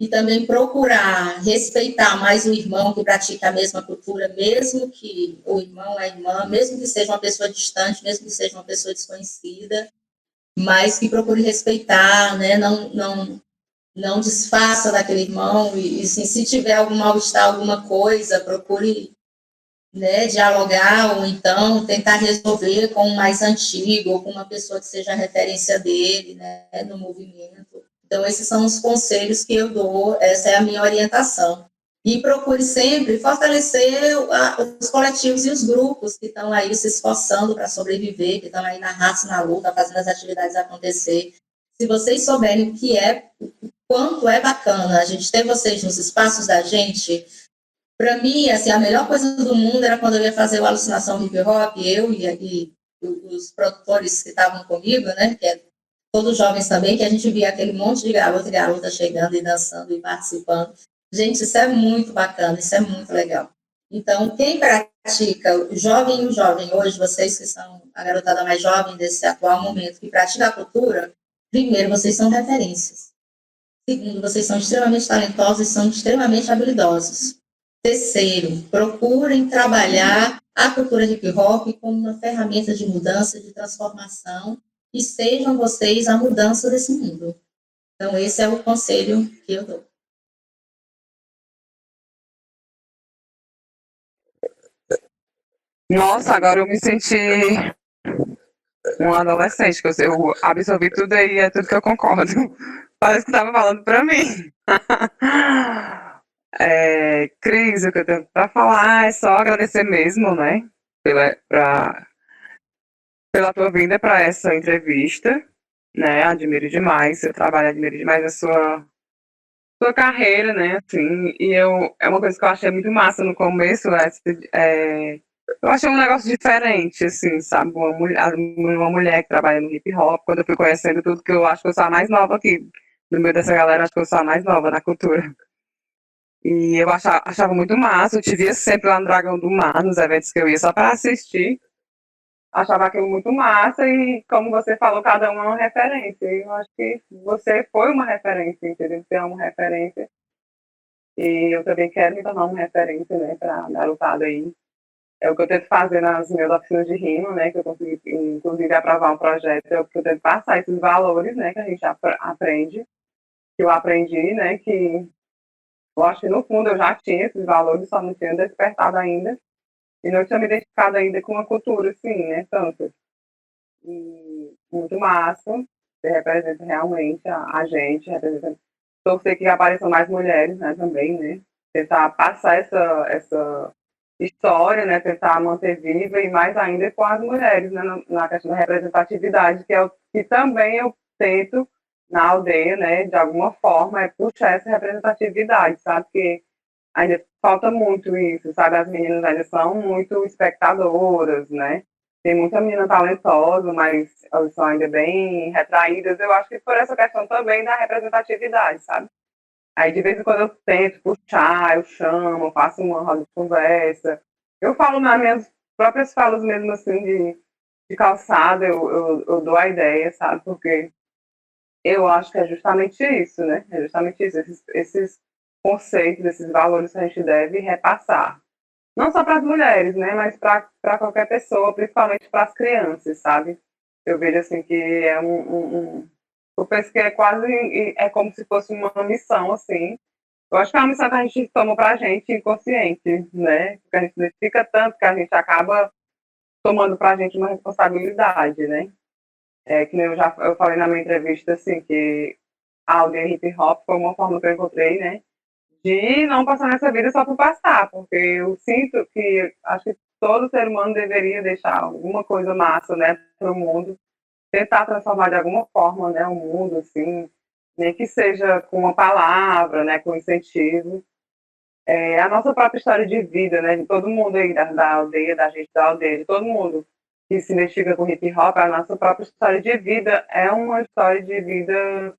e também procurar respeitar mais o irmão que pratica a mesma cultura, mesmo que o irmão, a irmã, mesmo que seja uma pessoa distante, mesmo que seja uma pessoa desconhecida, mas que procure respeitar, né? Não desfaça daquele irmão, e assim, se tiver algum mal-estar, alguma coisa, procure, né, dialogar, ou então tentar resolver com o mais antigo, ou com uma pessoa que seja referência dele, né, no movimento. Então, esses são os conselhos que eu dou, essa é a minha orientação. E procure sempre fortalecer os coletivos e os grupos que estão aí se esforçando para sobreviver, que estão aí na raça, na luta, fazendo as atividades acontecer. Se vocês souberem o que é, quanto é bacana a gente ter vocês nos espaços da gente, para mim, assim, a melhor coisa do mundo era quando eu ia fazer o Alucinação Hip Hop, eu e os produtores que estavam comigo, né, que é todos jovens também, que a gente via aquele monte de garoto e garota chegando e dançando e participando. Gente, isso é muito bacana, isso é muito legal. Então, quem pratica, o jovem e o jovem, hoje, vocês que são a garotada mais jovem desse atual momento, que pratica a cultura, primeiro, vocês são referências. Segundo, vocês são extremamente talentosos e são extremamente habilidosos. Terceiro, procurem trabalhar a cultura hip hop como uma ferramenta de mudança, de transformação, e sejam vocês a mudança desse mundo. Então, esse é o conselho que eu dou. Nossa, agora eu me senti um adolescente, que eu absorvi tudo aí, é tudo que eu concordo. Parece que estava falando para mim. Cris, o que eu tenho para falar é só agradecer mesmo, né? Pela tua vinda para essa entrevista, né? Admiro demais seu trabalho, admiro demais a sua carreira, né? Assim, é uma coisa que eu achei muito massa no começo, eu achei um negócio diferente, assim, sabe? Uma mulher que trabalha no hip hop, quando eu fui conhecendo tudo, que eu acho que eu sou a mais nova aqui. No meio dessa galera, acho que eu sou a mais nova na cultura. E eu achava muito massa, eu te via sempre lá no Dragão do Mar, nos eventos que eu ia só para assistir. Achava aquilo muito massa e, como você falou, cada um é uma referência. E eu acho que você foi uma referência, entendeu? Você é uma referência. E eu também quero me tornar uma referência, né, para a garotada aí. É o que eu tento fazer nas minhas oficinas de rima, né, que eu consegui, inclusive, aprovar um projeto, é o que eu tento passar esses valores, né, que a gente aprende, que eu aprendi, né, que eu acho que no fundo eu já tinha esses valores, só não tinha despertado ainda, e não tinha me identificado ainda com a cultura, assim, né, tanto. E muito massa, você representa realmente a gente, representa, torcer que apareçam mais mulheres, né, também, né, tentar passar essa história, né, tentar manter viva e mais ainda com as mulheres, né, na questão da representatividade, que é o que também eu tento na aldeia, né, de alguma forma, é puxar essa representatividade, sabe, que ainda falta muito isso, sabe? As meninas ainda são muito espectadoras, né? Tem muita menina talentosa, mas elas são ainda bem retraídas. Eu acho que por essa questão também da representatividade, sabe? Aí de vez em quando eu tento puxar, eu chamo, faço uma roda de conversa. Eu falo nas minhas próprias falas mesmo assim de calçada, eu dou a ideia, sabe? Porque eu acho que é justamente isso, né? É justamente isso, esses conceitos, esses valores que a gente deve repassar. Não só para as mulheres, né? Mas para qualquer pessoa, principalmente para as crianças, sabe? Eu vejo assim que é eu penso que é quase, é como se fosse uma missão, assim. Eu acho que é uma missão que a gente toma pra gente inconsciente, né? Porque a gente se identifica tanto que a gente acaba tomando pra gente uma responsabilidade, né? É que nem eu falei na minha entrevista, assim, que a aldeia hip hop foi uma forma que eu encontrei, né? De não passar nessa vida só por passar, porque eu sinto que acho que todo ser humano deveria deixar alguma coisa massa, né, para o mundo, tentar transformar de alguma forma, né, o mundo, assim, nem que seja com uma palavra, né, com incentivo. É a nossa própria história de vida, né, de todo mundo aí da aldeia, da gente da aldeia, de todo mundo que se identifica com hip hop, a nossa própria história de vida é uma história de vida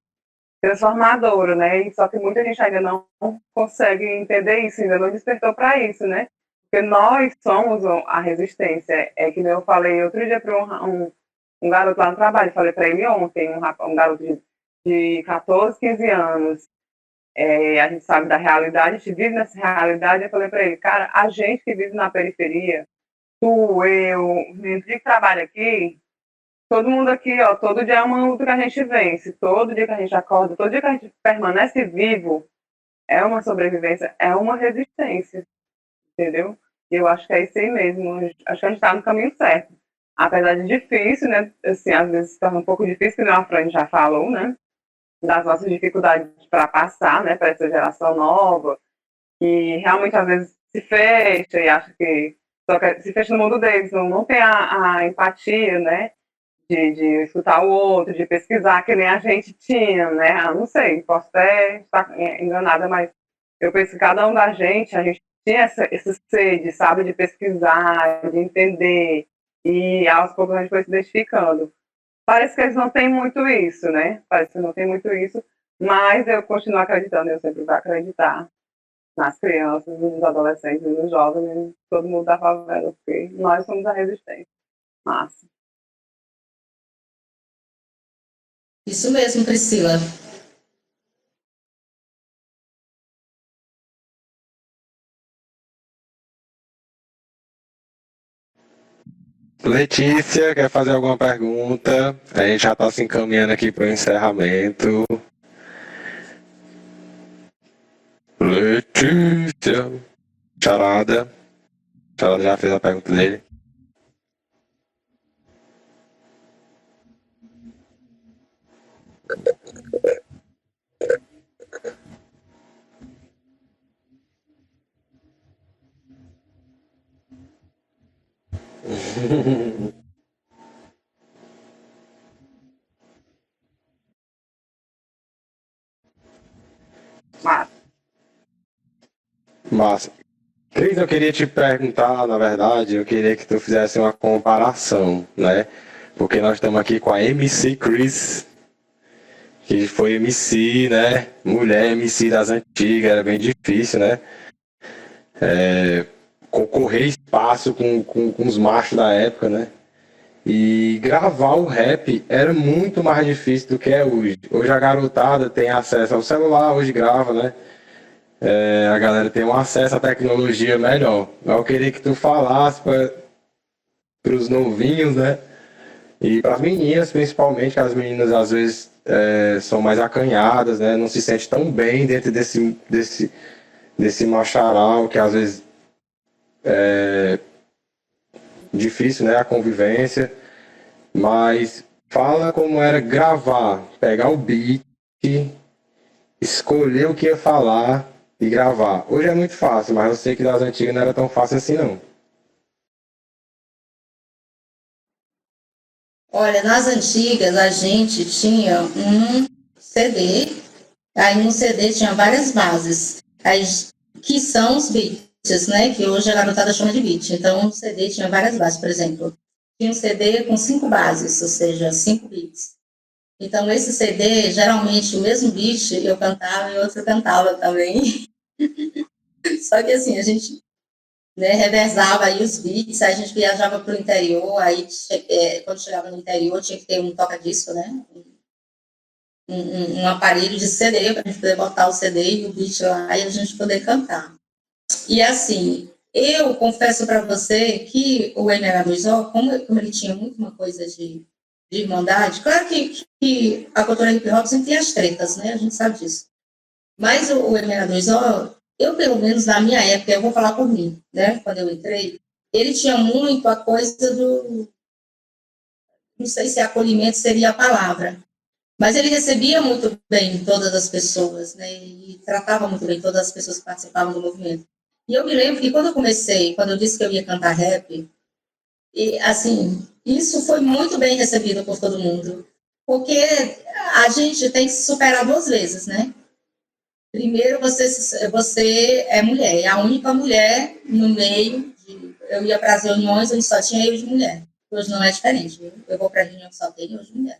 transformadora, né? E só que muita gente ainda não consegue entender isso, ainda não despertou para isso, né? Porque nós somos a resistência. É que nem eu falei outro dia para um garoto lá no trabalho, falei para ele ontem, um garoto de 14, 15 anos, a gente sabe da realidade, a gente vive nessa realidade, eu falei para ele, cara, a gente que vive na periferia, tu, eu, gente que trabalha aqui, todo mundo aqui, ó, todo dia é uma luta que a gente vence, todo dia que a gente acorda, todo dia que a gente permanece vivo, é uma sobrevivência, é uma resistência, entendeu? E eu acho que é isso aí mesmo, acho que a gente está no caminho certo. Apesar de difícil, né, assim, às vezes se torna um pouco difícil, como a Fran já falou, né, das nossas dificuldades para passar, né, para essa geração nova, que realmente às vezes se fecha e acha que só que se fecha no mundo deles, não tem a empatia, né, de escutar o outro, de pesquisar, que nem a gente tinha, né? Não sei, posso até estar enganada, mas eu penso que cada um da gente, a gente tinha essa sede, sabe, de pesquisar, de entender, e aos poucos a gente foi se identificando. Parece que eles não têm muito isso, né? Parece que não tem muito isso, mas eu continuo acreditando, eu sempre vou acreditar nas crianças, nos adolescentes, nos jovens, todo mundo da favela, porque nós somos a resistência. Massa. Isso mesmo, Priscila. Letícia, quer fazer alguma pergunta? A gente já está se encaminhando aqui para o encerramento. Letícia. Charada. Charada já fez a pergunta dele. Massa. Massa. Cris, eu queria te perguntar, na verdade, eu queria que tu fizesse uma comparação, né? Porque nós estamos aqui com a MC Cris, que foi MC, né? Mulher MC das antigas, era bem difícil, né? Concorrer espaço com os machos da época, né? E gravar o rap era muito mais difícil do que é hoje. Hoje a garotada tem acesso ao celular, hoje grava, né? A galera tem um acesso à tecnologia melhor. Eu queria que tu falasse para os novinhos, né? E para as meninas, principalmente, que as meninas às vezes são mais acanhadas, né? Não se sente tão bem dentro desse macharal, que às vezes é difícil, né? A convivência. Mas fala como era gravar, pegar o beat, escolher o que ia falar e gravar. Hoje é muito fácil, mas eu sei que das antigas não era tão fácil assim, não. Olha, nas antigas a gente tinha um CD, aí no CD tinha várias bases. Aí que são os beats, né? Que hoje a garotada chama de beat. Então, o CD tinha várias bases, por exemplo. Tinha um CD com 5 bases, ou seja, 5 beats. Então, esse CD, geralmente, o mesmo beat eu cantava e outro cantava também. Só que, assim, a gente, né, revezava aí os beats, aí a gente viajava para o interior, aí quando chegava no interior tinha que ter um toca-disco, né? Um aparelho de CD para a gente poder botar o CD e o beat lá e a gente poder cantar. E assim, eu confesso para você que o MH2O, como ele tinha muito uma coisa de irmandade, claro que a cultura hip hop sempre tem as tretas, né? A gente sabe disso. Mas o MH2O, eu pelo menos na minha época, eu vou falar por mim, né? Quando eu entrei, ele tinha muito a coisa do, não sei se acolhimento seria a palavra, mas ele recebia muito bem todas as pessoas, né? E tratava muito bem todas as pessoas que participavam do movimento. E eu me lembro que quando eu comecei, quando eu disse que eu ia cantar rap, e assim, isso foi muito bem recebido por todo mundo, porque a gente tem que se superar 2 vezes, né? Primeiro, você é mulher, é a única mulher no meio. Eu ia para as reuniões onde só tinha eu de mulher. Hoje não é diferente, viu? Eu vou para a reunião que só tem eu de mulher.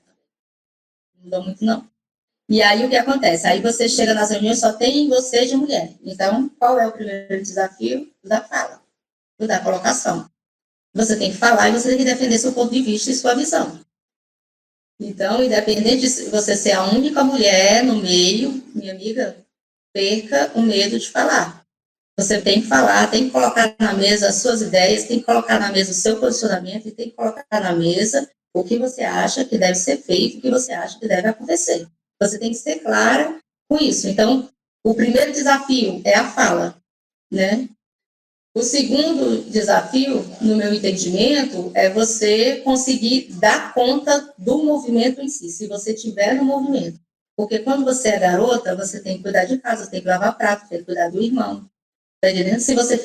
Não mudou muito, não. E aí o que acontece? Aí você chega nas reuniões só tem você de mulher. Então, qual é o primeiro desafio? O da fala, o da colocação. Você tem que falar e você tem que defender seu ponto de vista e sua visão. Então, independente de você ser a única mulher no meio, minha amiga, perca o medo de falar. Você tem que falar, tem que colocar na mesa as suas ideias, tem que colocar na mesa o seu posicionamento e tem que colocar na mesa o que você acha que deve ser feito, o que você acha que deve acontecer. Você tem que ser clara com isso. Então, o primeiro desafio é a fala, né? O segundo desafio, no meu entendimento, é você conseguir dar conta do movimento em si, se você estiver no movimento. Porque quando você é garota, você tem que cuidar de casa, tem que lavar prato, tem que cuidar do irmão. Tá entendendo? Se você é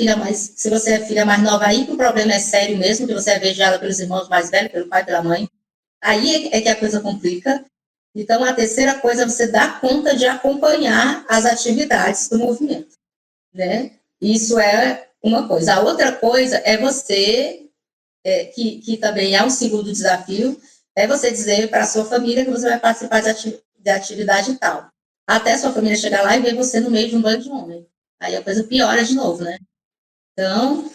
filha mais nova, aí que o problema é sério mesmo, que você é beijada pelos irmãos mais velhos, pelo pai, pela mãe. Aí é que a coisa complica. Então, a terceira coisa é você dar conta de acompanhar as atividades do movimento, né? Isso é uma coisa. A outra coisa é você, que também é um segundo desafio, é você dizer para a sua família que você vai participar de atividade tal. Até a sua família chegar lá e ver você no meio de um bando de homem. Aí a coisa piora de novo, né? Então,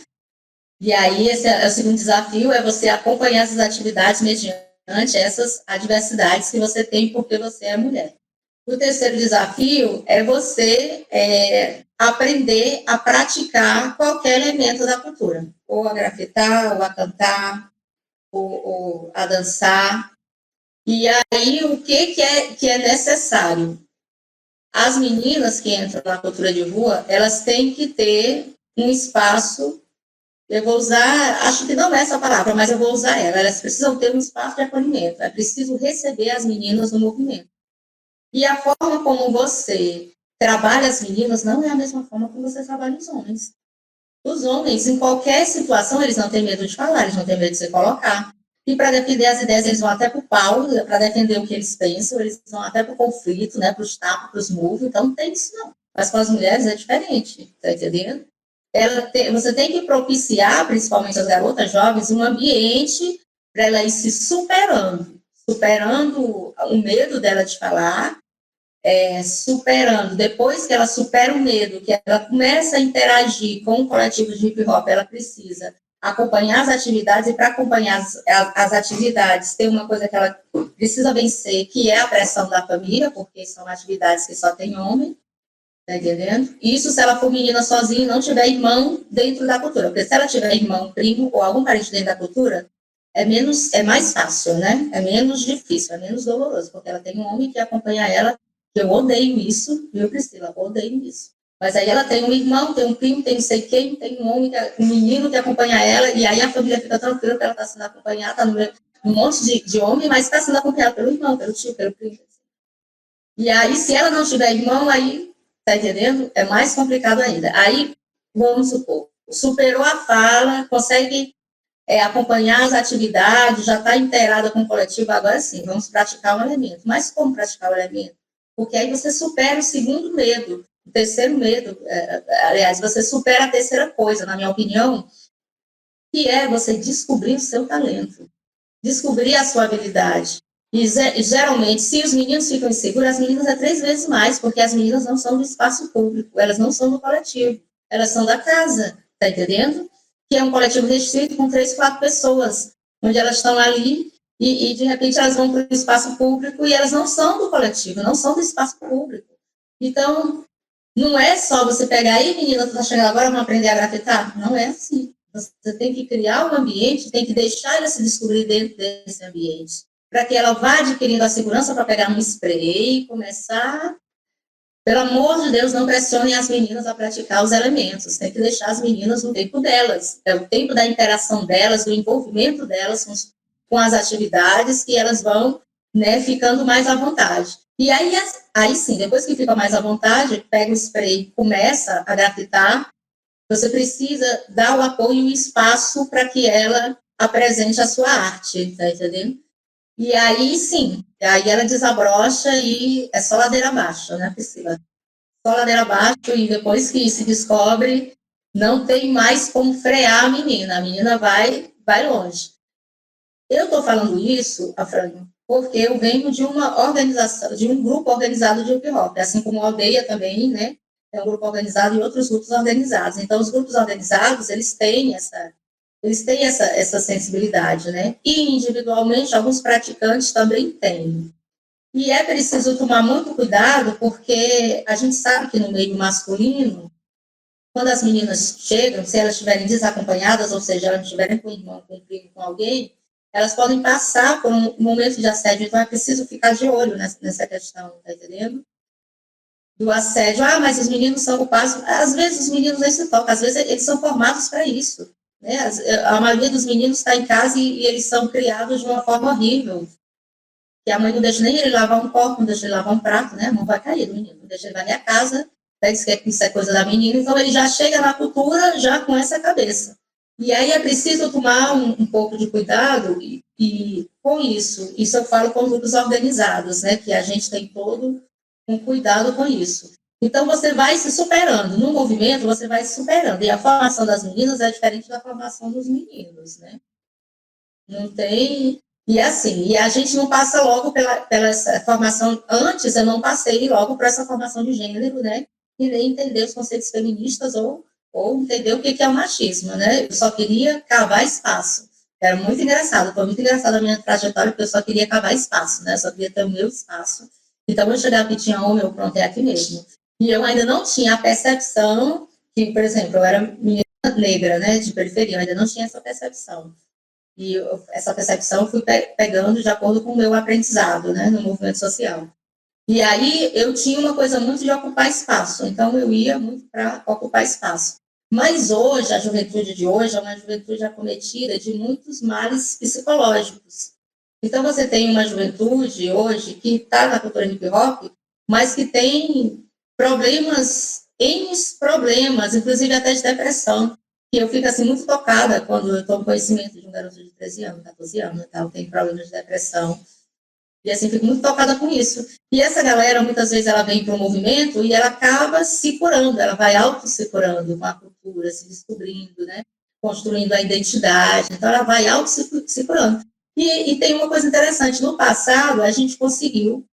e aí esse é o segundo desafio, é você acompanhar essas atividades mediante essas adversidades que você tem porque você é mulher. O terceiro desafio é você aprender a praticar qualquer elemento da cultura, ou a grafitar, ou a cantar, ou a dançar. E aí, o que é necessário? As meninas que entram na cultura de rua, elas têm que ter um espaço, eu vou usar, acho que não é essa palavra, mas eu vou usar ela, elas precisam ter um espaço de acolhimento, é preciso receber as meninas no movimento. E a forma como você trabalha as meninas não é a mesma forma como você trabalha os homens. Os homens, em qualquer situação, eles não têm medo de falar, eles não têm medo de se colocar. E para defender as ideias, eles vão até para o pau, para defender o que eles pensam, eles vão até para o conflito, né, para os tapas, para os moves, então não tem isso não. Mas com as mulheres é diferente, tá entendendo? Você tem que propiciar, principalmente as garotas jovens, um ambiente para ela ir se superando o medo dela de falar, superando. Depois que ela supera o medo, que ela começa a interagir com o coletivo de hip hop, ela precisa acompanhar as atividades, e para acompanhar as atividades, tem uma coisa que ela precisa vencer, que é a pressão da família, porque são atividades que só tem homem, tá entendendo? Isso se ela for menina sozinha e não tiver irmão dentro da cultura, porque se ela tiver irmão, primo ou algum parente dentro da cultura, é mais fácil, né? É menos difícil, é menos doloroso, porque ela tem um homem que acompanha ela. Eu odeio isso, viu, Priscila? Odeio isso. Mas aí ela tem um irmão, tem um primo, tem não sei quem, tem um homem, um menino que acompanha ela, e aí a família fica tranquila que ela está sendo acompanhada, está num monte de homem, mas está sendo acompanhada pelo irmão, pelo tio, pelo primo. E aí, se ela não tiver irmão, aí, tá entendendo? É mais complicado ainda. Aí, vamos supor, superou a fala, consegue acompanhar as atividades, já está inteirada com o coletivo, agora sim, vamos praticar o elemento. Mas como praticar o elemento? Porque aí você supera o segundo medo, O terceiro medo, aliás, você supera a terceira coisa, na minha opinião, que é você descobrir o seu talento, descobrir a sua habilidade. E geralmente, se os meninos ficam inseguros, as meninas é 3 vezes mais, porque as meninas não são do espaço público, elas não são do coletivo, elas são da casa, tá entendendo? Que é um coletivo restrito com 3, 4 pessoas, onde elas estão ali e de repente elas vão para o espaço público e elas não são do coletivo, não são do espaço público. Então, não é só você pegar aí, menina, tu tá chegando agora, vamos aprender a grafitar. Não é assim. Você tem que criar um ambiente, tem que deixar ela se descobrir dentro desse ambiente, para que ela vá adquirindo a segurança para pegar um spray e começar. Pelo amor de Deus, não pressionem as meninas a praticar os elementos. Tem que deixar as meninas no tempo delas. É o tempo da interação delas, do envolvimento delas com as atividades, que elas vão, né, ficando mais à vontade. E aí sim, depois que fica mais à vontade, pega o spray, começa a grafitar, você precisa dar o apoio e o espaço para que ela apresente a sua arte, tá entendendo? E aí sim, aí ela desabrocha e é só ladeira abaixo, né, Priscila? Só ladeira abaixo e depois que se descobre, não tem mais como frear a menina vai longe. Eu estou falando isso, Afrânio, porque eu venho de uma organização, de um grupo organizado de hip hop, assim como a Aldeia também, né? É um grupo organizado e outros grupos organizados. Então, os grupos organizados, eles têm essa sensibilidade, né? E individualmente, alguns praticantes também têm. E é preciso tomar muito cuidado, porque a gente sabe que no meio masculino, quando as meninas chegam, se elas estiverem desacompanhadas, ou seja, elas estiverem com o irmão, com o primo, com alguém, elas podem passar por um momento de assédio. Então, é preciso ficar de olho nessa questão, tá entendendo? Do assédio. Ah, mas os meninos são culpados. Às vezes os meninos nem se tocam, às vezes eles são formados para isso. Né? A maioria dos meninos está em casa e eles são criados de uma forma horrível. Que a mãe não deixa nem ele lavar um copo, não deixa ele lavar um prato, né? A mão vai cair do menino, não deixa ele vai à casa, diz que isso é coisa da menina, então ele já chega na cultura já com essa cabeça. E aí é preciso tomar um pouco de cuidado e com isso eu falo com grupos organizados, né? Que a gente tem todo um cuidado com isso. Então você vai se superando, no movimento você vai se superando, e a formação das meninas é diferente da formação dos meninos, né? Não tem. E assim, e a gente não passa logo pela essa formação. Antes eu não passei logo por essa formação de gênero, né? E nem entender os conceitos feministas ou entender o que é o machismo, né? Eu só queria cavar espaço. Era muito engraçado, foi muito engraçado a minha trajetória, porque eu só queria cavar espaço, né? Eu só queria ter o meu espaço. Então, eu chegava que tinha homem, eu pronto, é aqui mesmo. E eu ainda não tinha a percepção que, por exemplo, eu era menina negra, né? De periferia, eu ainda não tinha essa percepção. E essa percepção eu fui pegando de acordo com o meu aprendizado, né, no movimento social. E aí eu tinha uma coisa muito de ocupar espaço, então eu ia muito para ocupar espaço. Mas hoje, a juventude de hoje é uma juventude acometida de muitos males psicológicos. Então você tem uma juventude hoje que está na cultura hip hop, mas que tem problemas, inclusive até de depressão. E eu fico assim muito tocada quando eu tomo conhecimento de um garoto de 13 anos, 14 anos, e tal, tem problemas de depressão. E assim, fico muito tocada com isso. E essa galera, muitas vezes, ela vem para o movimento e ela acaba se curando, ela vai auto-se curando com a cultura, se descobrindo, né? Construindo a identidade. Então, ela vai auto-se curando. E tem uma coisa interessante, no passado, a gente conseguiu,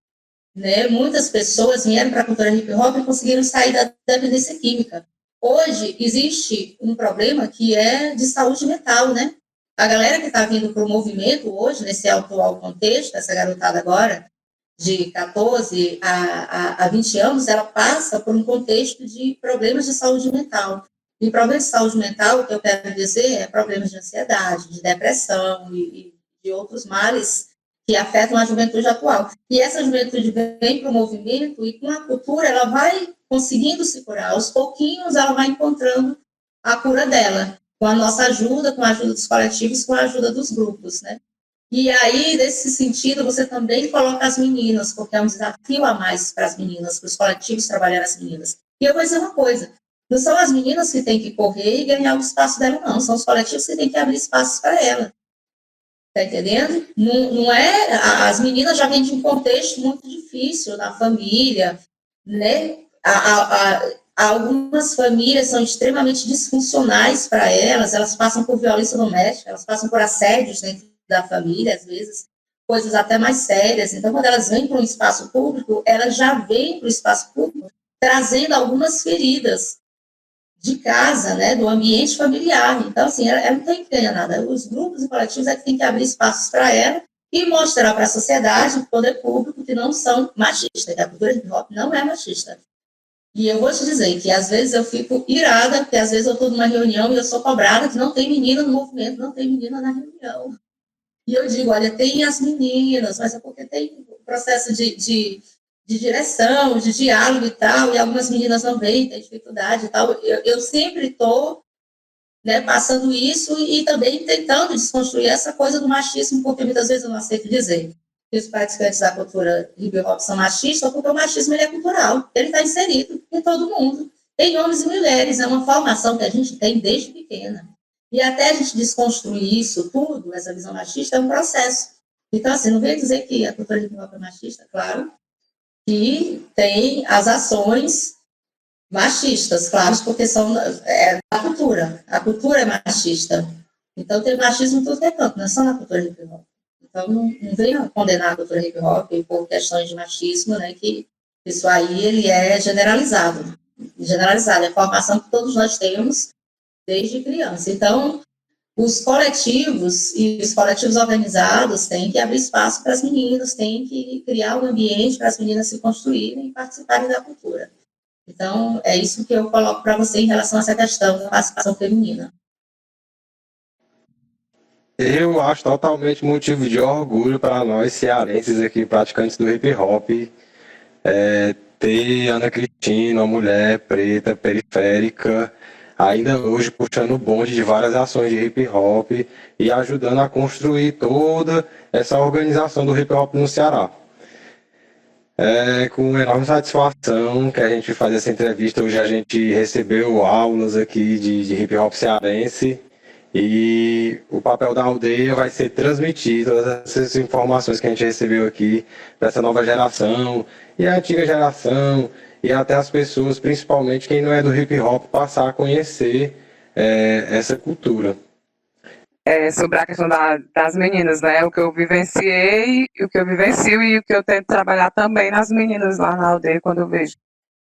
né? Muitas pessoas vieram para a cultura hip hop e conseguiram sair da dependência química. Hoje, existe um problema que é de saúde mental, né? A galera que está vindo para o movimento hoje, nesse atual contexto, essa garotada agora, de 14 a 20 anos, ela passa por um contexto de problemas de saúde mental. E problemas de saúde mental, o que eu quero dizer, é problemas de ansiedade, de depressão e de outros males que afetam a juventude atual. E essa juventude vem para o movimento e com a cultura ela vai conseguindo se curar. Aos pouquinhos ela vai encontrando a cura dela, com a nossa ajuda, com a ajuda dos coletivos, com a ajuda dos grupos, né? E aí, nesse sentido, você também coloca as meninas, porque é um desafio a mais para as meninas, para os coletivos trabalhar as meninas. E eu vou dizer uma coisa, não são as meninas que têm que correr e ganhar o espaço dela, não, são os coletivos que têm que abrir espaços para ela. Tá entendendo? Não é. As meninas já vêm de um contexto muito difícil na família, né? algumas famílias são extremamente disfuncionais para elas passam por violência doméstica, elas passam por assédios dentro da família, às vezes, coisas até mais sérias. Então, quando elas vêm para um espaço público, elas já vêm para o espaço público trazendo algumas feridas de casa, né, do ambiente familiar. Então, assim, ela não tem que ganhar nada. Os grupos e coletivos é que tem que abrir espaços para ela e mostrar para a sociedade, para o poder público, que não são machistas, que a cultura hip hop não é machista. E eu vou te dizer que às vezes eu fico irada, porque às vezes eu estou numa reunião e eu sou cobrada que não tem menina no movimento, não tem menina na reunião. E eu digo, olha, tem as meninas, mas é porque tem um processo de direção, de diálogo e tal, e algumas meninas não vêm, tem dificuldade e tal. Eu sempre estou, né, passando isso e também tentando desconstruir essa coisa do machismo, porque muitas vezes eu não aceito dizer que os praticantes da cultura hip hop são machistas, porque o machismo ele é cultural, ele está inserido em todo mundo, em homens e mulheres, é uma formação que a gente tem desde pequena. E até a gente desconstruir isso tudo, essa visão machista, é um processo. Então, assim, não vem dizer que a cultura hip hop é machista, claro, que tem as ações machistas, claro, porque são a cultura. A cultura é machista. Então, tem machismo em todo canto, não é só na cultura hip hop. Então, não venha condenar a cultura hip hop por questões de machismo, né, que isso aí ele é generalizado. Generalizado, é a formação que todos nós temos desde criança. Então, os coletivos e os coletivos organizados têm que abrir espaço para as meninas, têm que criar um ambiente para as meninas se construírem e participarem da cultura. Então, é isso que eu coloco para você em relação a essa questão da participação feminina. Eu acho totalmente motivo de orgulho para nós cearenses aqui, praticantes do hip hop, ter Ana Cristina, uma mulher preta, periférica, ainda hoje puxando o bonde de várias ações de hip hop e ajudando a construir toda essa organização do hip hop no Ceará. É com enorme satisfação que a gente faz essa entrevista. Hoje a gente recebeu aulas aqui de hip hop cearense e o papel da aldeia vai ser transmitir todas essas informações que a gente recebeu aqui para essa nova geração e a antiga geração e até as pessoas, principalmente quem não é do hip hop, passar a conhecer essa cultura. Sobre a questão das meninas, né? O que eu vivenciei, o que eu vivencio e o que eu tento trabalhar também nas meninas lá na aldeia quando eu vejo.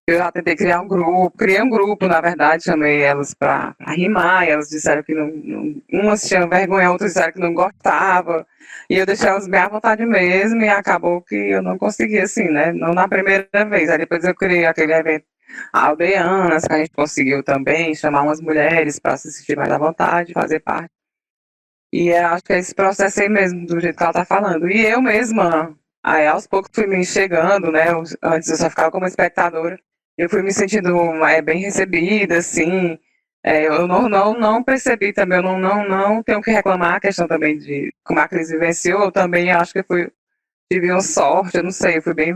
Eu já tentei criar um grupo, criei um grupo, na verdade, chamei elas para rimar, e elas disseram que umas tinham vergonha, outras disseram que não gostava, e eu deixei elas bem à vontade mesmo, e acabou que eu não consegui, assim, né? Não na primeira vez, aí depois eu criei aquele evento Aldeanas, que a gente conseguiu também chamar umas mulheres para se sentir mais à vontade, fazer parte. E acho que é esse processo aí mesmo, do jeito que ela tá falando. E eu mesma, aí aos poucos fui me enxergando, né? Antes eu só ficava como espectadora. Eu fui me sentindo bem recebida, assim. Eu não percebi também, eu não tenho que reclamar a questão também de como a crise vivenciou. Eu também acho que tive uma sorte, eu não sei, eu fui bem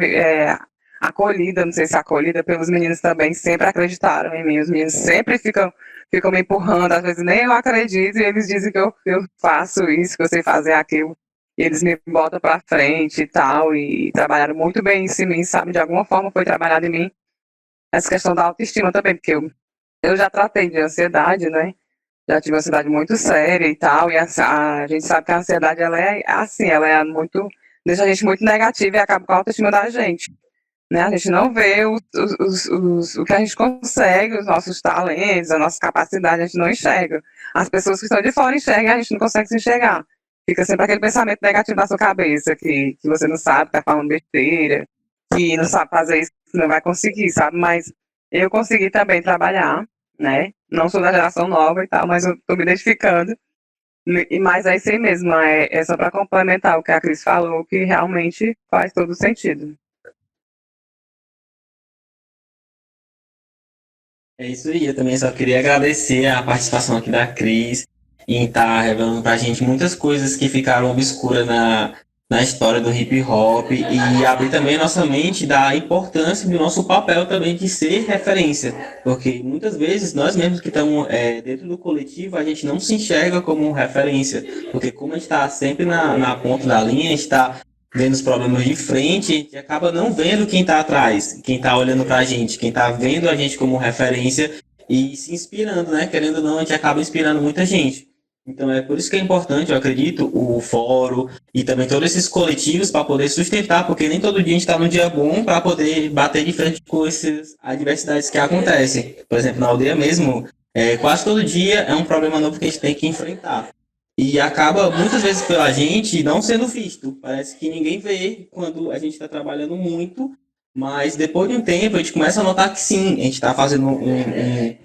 acolhida, não sei se acolhida pelos meninos também, sempre acreditaram em mim. Os meninos sempre ficam me empurrando, às vezes nem eu acredito, e eles dizem que eu faço isso, que eu sei fazer aquilo, e eles me botam pra frente e tal, e trabalharam muito bem em mim, sabe, de alguma forma foi trabalhado em mim essa questão da autoestima também, porque eu já tratei de ansiedade, né, já tive uma ansiedade muito séria e tal, e a gente sabe que a ansiedade, ela é assim, ela é muito, deixa a gente muito negativa e acaba com a autoestima da gente. Né? A gente não vê o que a gente consegue, os nossos talentos, a nossa capacidade, a gente não enxerga. As pessoas que estão de fora enxergam, a gente não consegue se enxergar. Fica sempre aquele pensamento negativo na sua cabeça, que você não sabe, está falando besteira, que não sabe fazer isso, que não vai conseguir, sabe? Mas eu consegui também trabalhar, né? Não sou da geração nova e tal, mas eu estou me identificando. Mas é isso aí mesmo, é só para complementar o que a Cris falou, que realmente faz todo sentido. É isso aí, eu também só queria agradecer a participação aqui da Cris em estar revelando pra gente muitas coisas que ficaram obscuras na história do hip hop e abrir também a nossa mente da importância do nosso papel também de ser referência, porque muitas vezes nós mesmos que estamos dentro do coletivo, a gente não se enxerga como referência, porque como a gente está sempre na ponta da linha, a gente está vendo os problemas de frente, a gente acaba não vendo quem está atrás, quem está olhando para a gente, quem está vendo a gente como referência e se inspirando, né? Querendo ou não, a gente acaba inspirando muita gente. Então é por isso que é importante, eu acredito, o fórum e também todos esses coletivos para poder sustentar, porque nem todo dia a gente está num dia bom para poder bater de frente com essas adversidades que acontecem. Por exemplo, na aldeia mesmo, quase todo dia é um problema novo que a gente tem que enfrentar. E acaba muitas vezes pela gente não sendo visto. Parece que ninguém vê quando a gente está trabalhando muito, mas depois de um tempo a gente começa a notar que sim, a gente está fazendo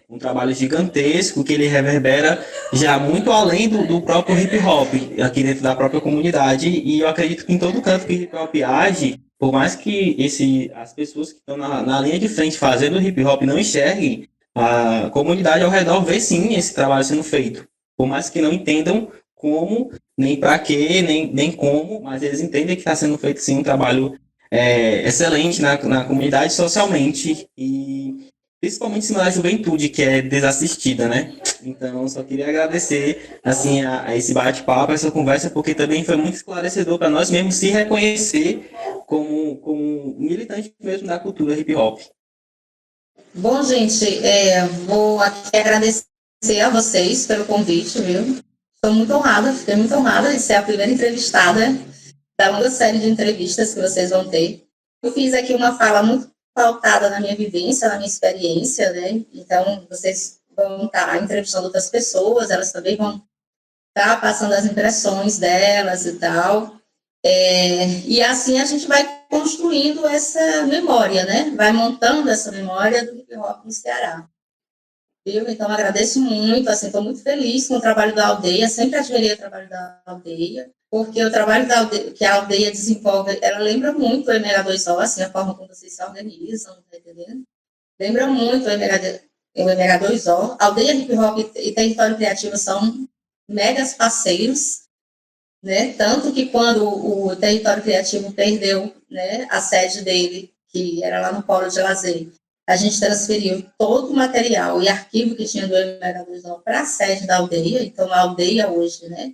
um trabalho gigantesco que ele reverbera já muito além do próprio hip hop, aqui dentro da própria comunidade. E eu acredito que em todo canto que o hip hop age, por mais que as pessoas que estão na linha de frente fazendo hip hop não enxerguem, a comunidade ao redor vê sim esse trabalho sendo feito. Por mais que não entendam como, nem para quê, nem como, mas eles entendem que está sendo feito sim um trabalho excelente na comunidade socialmente e principalmente em cima da juventude que é desassistida, né? Então, só queria agradecer assim a esse bate-papo, essa conversa, porque também foi muito esclarecedor para nós mesmos se reconhecer como militante mesmo da cultura hip hop. Bom, gente, vou aqui agradecer a vocês pelo convite, viu? Estou muito honrada, fiquei muito honrada de ser a primeira entrevistada da longa série de entrevistas que vocês vão ter. Eu fiz aqui uma fala muito pautada na minha vivência, na minha experiência, né? Então, vocês vão estar entrevistando outras pessoas, elas também vão estar passando as impressões delas e tal. E assim a gente vai construindo essa memória, né? Vai montando essa memória do hip hop no Ceará. Então, agradeço muito, assim, estou muito feliz com o trabalho da aldeia, sempre admirei o trabalho da aldeia, porque o trabalho da aldeia, que a aldeia desenvolve, ela lembra muito o MH2O, assim, a forma como vocês se organizam, tá entendendo? Lembra muito o MH2O. Aldeia Hip Hop e Território Criativo são megas parceiros, né? Tanto que quando o Território Criativo perdeu, né, a sede dele, que era lá no Polo de Lazer, a gente transferiu todo o material e arquivo que tinha do MH2O para a sede da aldeia. Então, a aldeia hoje, né,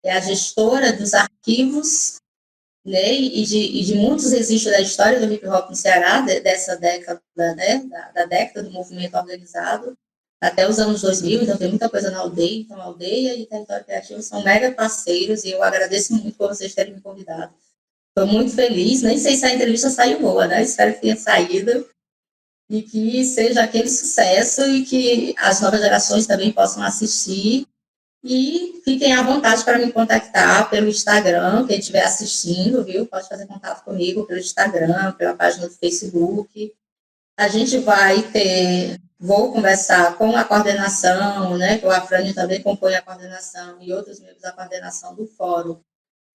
é a gestora dos arquivos, né, e de muitos registros da história do hip hop no Ceará, dessa década, né, da década do movimento organizado, até os anos 2000, então tem muita coisa na aldeia. Então, a aldeia e o Território Criativo são mega parceiros e eu agradeço muito por vocês terem me convidado. Estou muito feliz, nem sei se a entrevista saiu boa, né, espero que tenha saído e que seja aquele sucesso e que as novas gerações também possam assistir. E fiquem à vontade para me contactar pelo Instagram, quem estiver assistindo, viu? Pode fazer contato comigo pelo Instagram, pela página do Facebook. A gente vou conversar com a coordenação, né? Que o Afrânio também compõe a coordenação e outros membros da coordenação do Fórum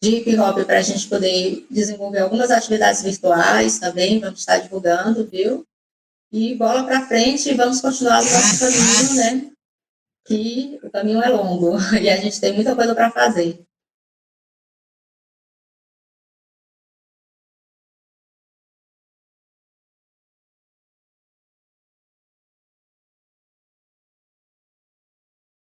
de Hip Hop para a gente poder desenvolver algumas atividades virtuais também, vamos estar divulgando, viu? E bola para frente e vamos continuar no nosso caminho, né? Que o caminho é longo e a gente tem muita coisa para fazer.